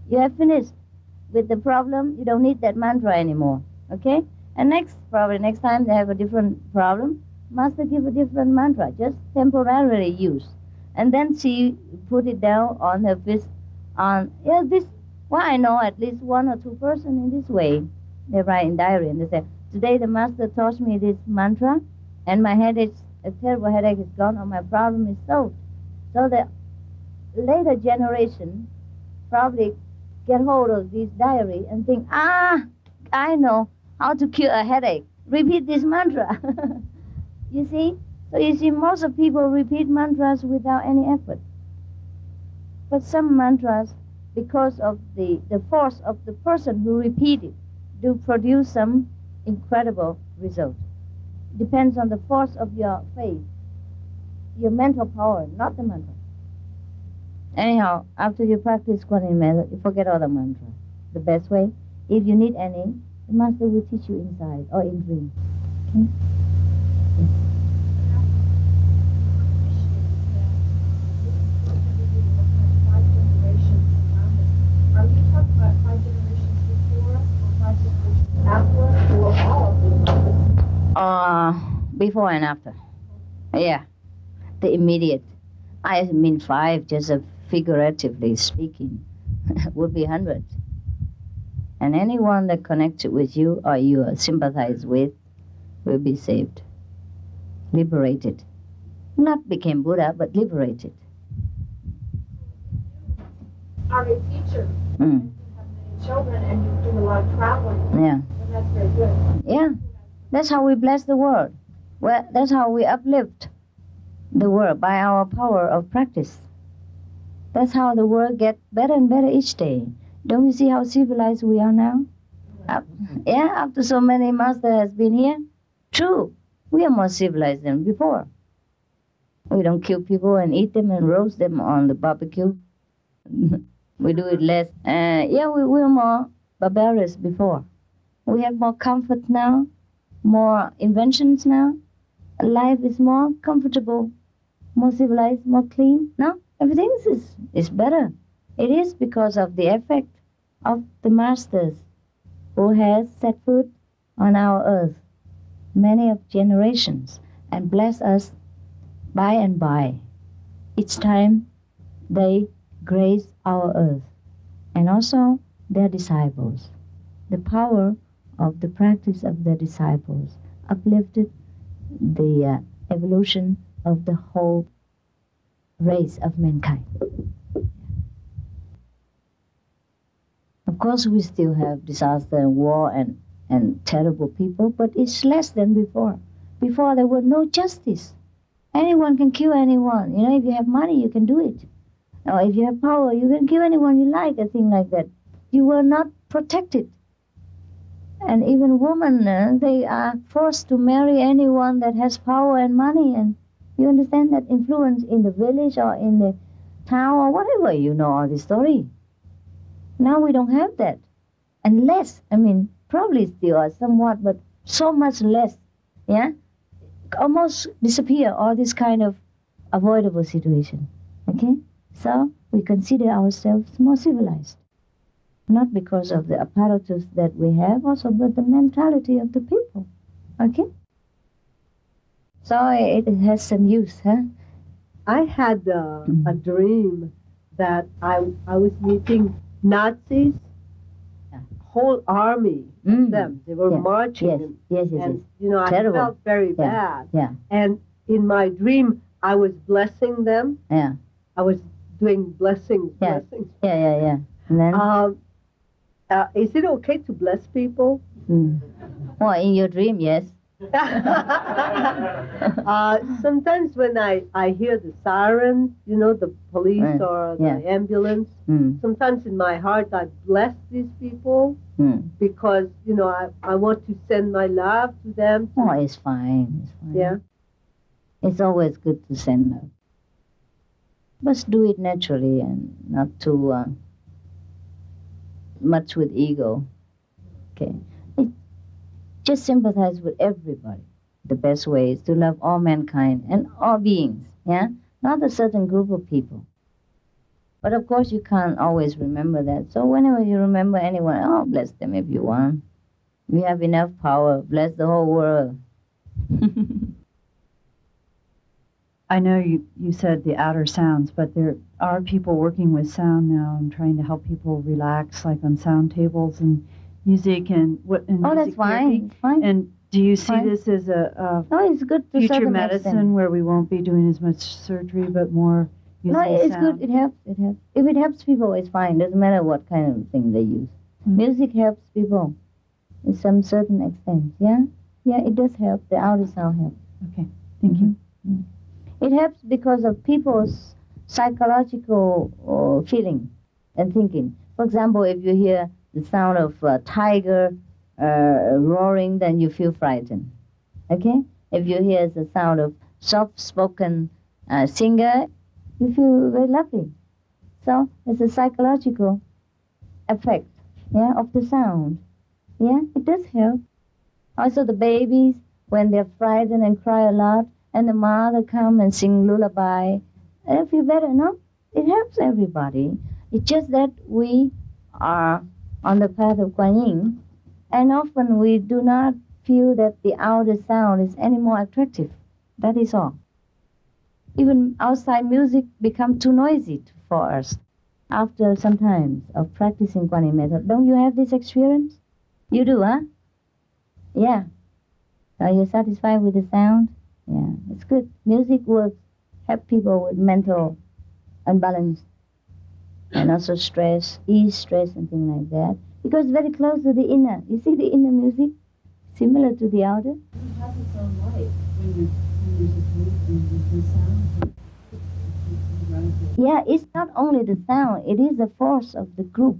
You have finished with the problem. You don't need that mantra anymore. Okay? And probably next time they have a different problem, master give a different mantra, just temporarily use. And then she put it down on her fist. I know at least 1 or 2 persons in this way. They write in diary and they say, today the master taught me this mantra, and my headache, a terrible headache is gone, or my problem is solved. So the later generation probably get hold of this diary and think, I know how to cure a headache. Repeat this mantra. You see? So you see, most of people repeat mantras without any effort. But some mantras, because of the force of the person who repeat it, do produce some incredible result. Depends on the force of your faith, your mental power, not the mantra. Anyhow, after you practice Kuan Yin method, you forget all the mantra. The best way, if you need any, the master will teach you inside or in dream. Okay? Are you talking about 5 generations before us or 5 generations after us, or all of them? Before and after. Yeah. The immediate. I mean 5, just figuratively speaking, would be 100. And anyone that connected with you or you sympathize with will be saved. Liberated. Not became Buddha, but liberated. Are a teacher, and you have many children, and you do a lot of traveling. Yeah. And that's very good. Yeah. That's how we bless the world. Well, that's how we uplift the world, by our power of practice. That's how the world gets better and better each day. Don't you see how civilized we are now? After so many masters has been here. True, we are more civilized than before. We don't kill people and eat them and roast them on the barbecue. We do it less. We were more barbarous before. We have more comfort now, more inventions now. Life is more comfortable, more civilized, more clean. No, everything is better. It is because of the effect of the masters who has set foot on our earth many of generations and bless us by and by each time they grace our earth, and also their disciples. The power of the practice of the disciples uplifted the evolution of the whole race of mankind. Of course, we still have disaster and war and terrible people, but it's less than before. Before, there was no justice. Anyone can kill anyone. You know, if you have money, you can do it. Or if you have power, you can kill anyone you like, a thing like that. You were not protected. And even women, they are forced to marry anyone that has power and money. And you understand that influence in the village or in the town or whatever, you know all the story. Now we don't have that. And less, I mean, probably still are somewhat, but so much less, yeah? Almost disappear all this kind of avoidable situation, okay? So we consider ourselves more civilized. Not because of the apparatus that we have also, but the mentality of the people, okay? So it has some use, huh? I had a dream that I was meeting Nazis, whole army of them. They were marching. And you know, Terrible. I felt very bad. Yeah. And in my dream, I was blessing them. Yeah. I was doing blessings. Yeah. And then? Is it okay to bless people? Well, in your dream, yes. Sometimes when I hear the siren, you know, the police or the ambulance, sometimes in my heart I bless these people because, you know, I want to send my love to them. Oh, it's fine. It's fine. Yeah. It's always good to send love. But do it naturally and not too much with ego. Okay. Just sympathize with everybody. The best way is to love all mankind and all beings, yeah? Not a certain group of people. But of course you can't always remember that. So whenever you remember anyone, oh, bless them if you want. We have enough power. Bless the whole world. I know you said the outer sounds, but there are people working with sound now and trying to help people relax, like on sound tables and music and what. And oh, music that's fine. It's fine. And do you see Fine. this as a it's good to future certain medicine extent. where we won't be doing as much surgery, but more using No, it's sound? good. It helps. It helps. If it helps people, it's fine. Doesn't matter what kind of thing they use. Music helps people in some certain extent. Yeah, yeah, it does help. The outer sound helps. Okay, thank you. It helps because of people's psychological feeling and thinking. For example, if you hear the sound of a tiger roaring, then you feel frightened. Okay? If you hear the sound of soft-spoken singer, you feel very lovely. So it's a psychological effect, yeah, of the sound. Yeah, it does help. Also the babies, when they're frightened and cry a lot, and the mother come and sing lullaby, they feel better, no? It helps everybody. It's just that we are on the path of Kuan Yin, and often we do not feel that the outer sound is any more attractive. That is all. Even outside music become too noisy for us after some time of practicing Kuan Yin method. Don't you have this experience? You do, huh? Yeah. Are you satisfied with the sound? Yeah, it's good. Music will help people with mental unbalance and also stress, ease stress and things like that. Because it's very close to the inner. You see the inner music? Similar to the outer. It has its own life when there's a group and the sound. Yeah, it's not only the sound, it is the force of the group,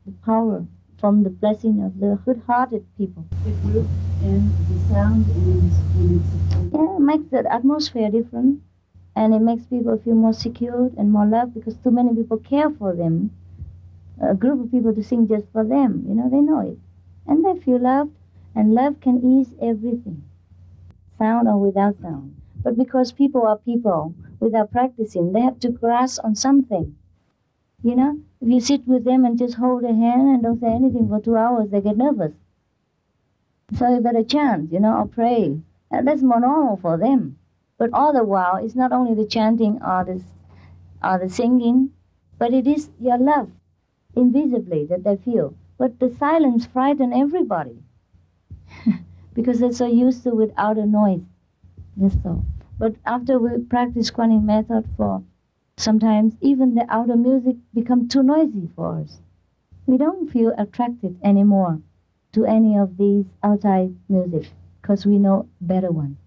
the power from the blessing of the good-hearted people. The group and the sound and it's Yeah, it makes the atmosphere different, and it makes people feel more secure and more loved because too many people care for them. A group of people to sing just for them, you know, they know it. And they feel loved, and love can ease everything, sound or without sound. But because people are people, without practicing, they have to grasp on something. You know, if you sit with them and just hold their hand and don't say anything for 2 hours, they get nervous. So you better chant, you know, or pray. And that's more normal for them. But all the while, it's not only the chanting or the singing, but it is your love, invisibly, that they feel. But the silence frightens everybody because they're so used to without a noise. That's all. But after we practice Kuan Yin method for sometimes even the outer music become too noisy for us. We don't feel attracted anymore to any of these outside music because we know better one.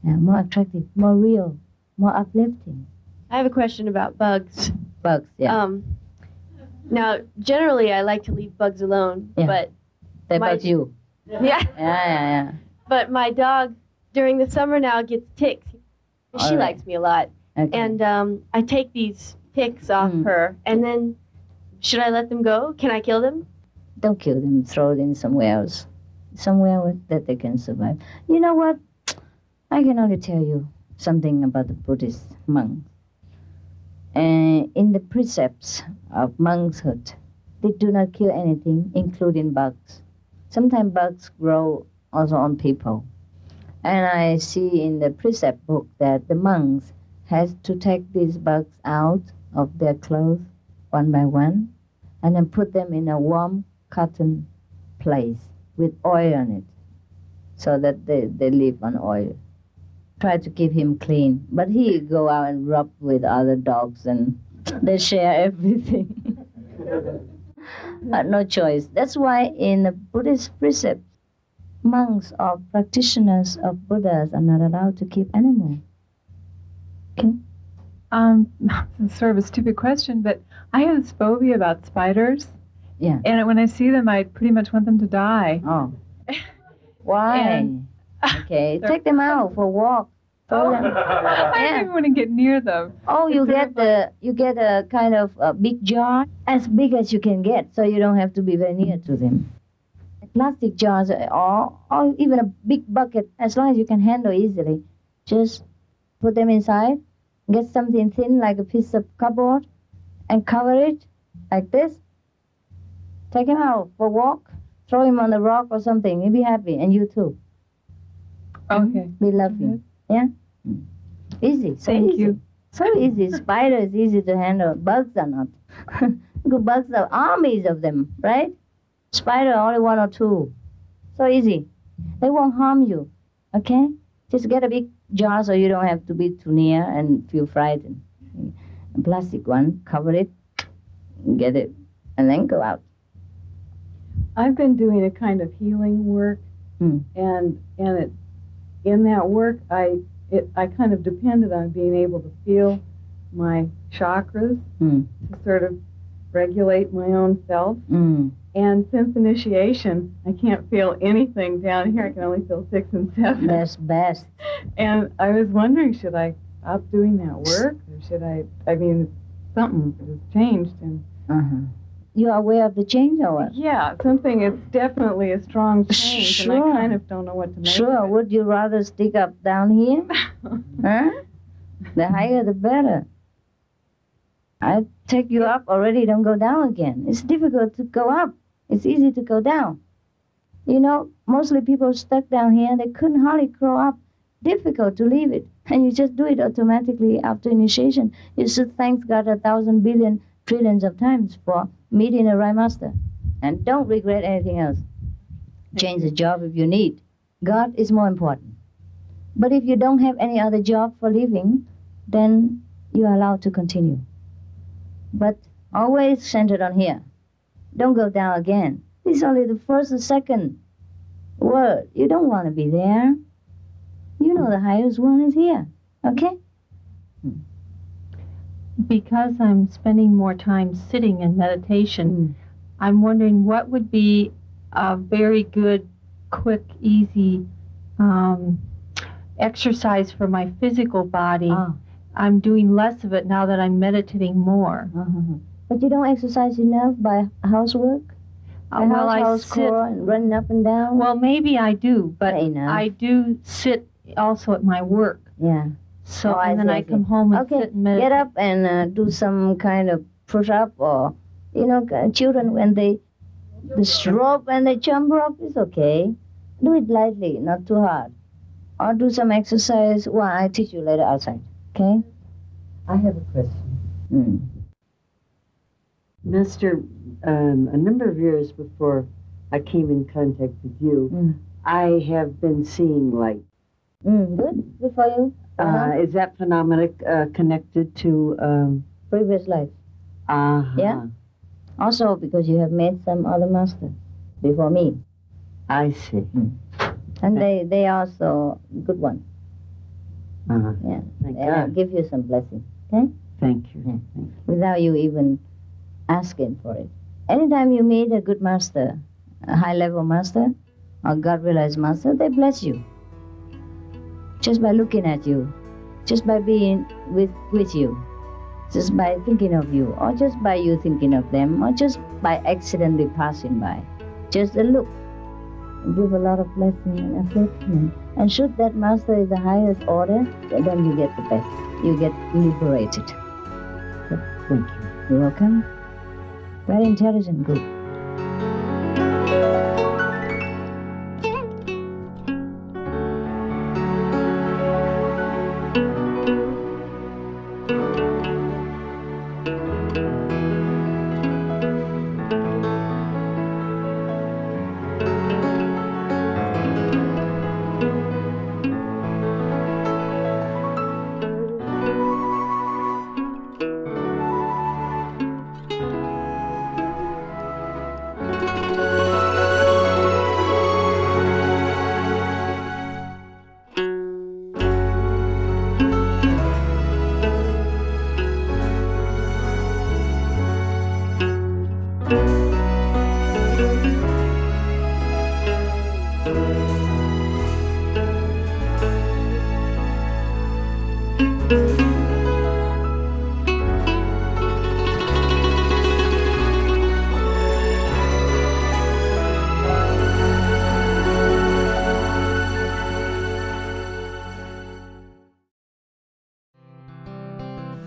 Yeah, more attractive, more real, more uplifting. I have a question about bugs. Bugs, yeah. Now, generally, I like to leave bugs alone, Yeah. but They bug you. yeah. Yeah. But my dog, during the summer now, gets ticks. She All right. likes me a lot, Okay. and I take these ticks off her, and then should I let them go? Can I kill them? Don't kill them. Throw it in somewhere else. Somewhere that they can survive. You know what? I can only tell you something about the Buddhist monks. In the precepts of monkshood, they do not kill anything, including bugs. Sometimes bugs grow also on people. And I see in the precept book that the monks has to take these bugs out of their clothes one by one and then put them in a warm cotton place with oil on it so that they live on oil. Try to keep him clean. But he go out and rub with other dogs and they share everything. No choice. That's why in the Buddhist precepts, monks or practitioners of Buddhas are not allowed to keep animals. Okay? It's sort of a stupid question, but I have this phobia about spiders. Yeah. And when I see them, I pretty much want them to die. Oh. Why? Okay, take them out for a walk. Throw them. I don't even want to get near them. Oh, you get a kind of a big jar, as big as you can get, so you don't have to be very near to them. Plastic jars or even a big bucket, as long as you can handle easily. Just put them inside, get something thin like a piece of cardboard, and cover it like this. Take him out for a walk, throw him on the rock or something. You'll be happy, and you too. Okay. Be loving. Yeah? Easy. So Thank easy. you. So easy. Spider is easy to handle. Bugs are not. Bugs are armies of them, right? Spider only one or two. So easy. They won't harm you. Okay? Just get a big jar so you don't have to be too near and feel frightened. A plastic one, cover it, get it, and then go out. I've been doing a kind of healing work, and it, in that work, I kind of depended on being able to feel my chakras to sort of regulate my own self. And since initiation, I can't feel anything down here. I can only feel 6 and 7. That's best. And I was wondering, should I stop doing that work, or should I mean, something has changed. And you are aware of the change or what? yeah, something, it's definitely a strong change, Sure. and I kind of don't know what to make Sure. of it. Would you rather stick up down here? Huh? The higher the better. I take you up already, don't go down again. It's difficult to go up. It's easy to go down. You know, mostly people stuck down here, they couldn't hardly grow up. Difficult to leave it. And you just do it automatically after initiation. You should thank God 1,000 billion trillions of times for meeting a right master. And don't regret anything else. Change the job if you need. God is more important. But if you don't have any other job for living, then you are allowed to continue. But always centered on here. Don't go down again. This is only the first or second word. You don't want to be there. You know the highest one is here. Okay? Because I'm spending more time sitting in meditation, I'm wondering what would be a very good, quick, easy exercise for my physical body. I'm doing less of it now that I'm meditating more. But you don't exercise enough by housework? Well, I sit and running up and down? Well, maybe I do, but I do sit also at my work. Yeah. So and then I come home and sit and meditate. Get up and do some kind of push-up, or, you know, children when they rope and they jump rope, it's okay. Do it lightly, not too hard. or do some exercise. Well, I teach you later outside. Okay? I have a question. Master, a number of years before I came in contact with you, I have been seeing light. Good. Good for you. Is that phenomenon connected to previous life? Yeah. Also because you have met some other masters before me. I see. And they are also good ones. Yeah. Thank God. Give you some blessing. Okay? Thank you. Yeah. Without you even asking for it. Anytime you meet a good master, a high-level master, or God-realized master, they bless you. Just by looking at you, just by being with you, just by thinking of you, or just by you thinking of them, or just by accidentally passing by. Just a look. Give a lot of blessing and affection. And should that master is the highest order, then you get the best. You get liberated. Thank you. You're welcome. Very intelligent group.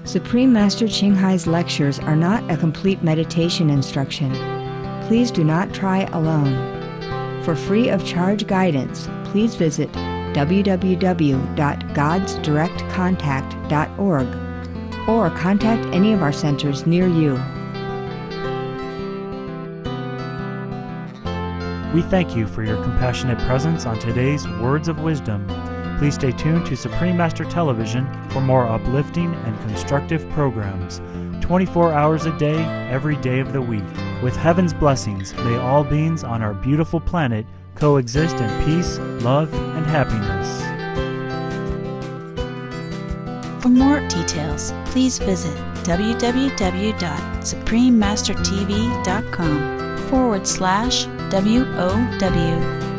Supreme Master Chinghai's lectures are not a complete meditation instruction. Please do not try alone. For free of charge guidance, please visit www.godsdirectcontact.org or contact any of our centers near you. We thank you for your compassionate presence on today's Words of Wisdom. Please stay tuned to Supreme Master Television for more uplifting and constructive programs, 24 hours a day, every day of the week. With heaven's blessings, may all beings on our beautiful planet coexist in peace, love, and happiness. For more details, please visit www.suprememastertv.com/WOW.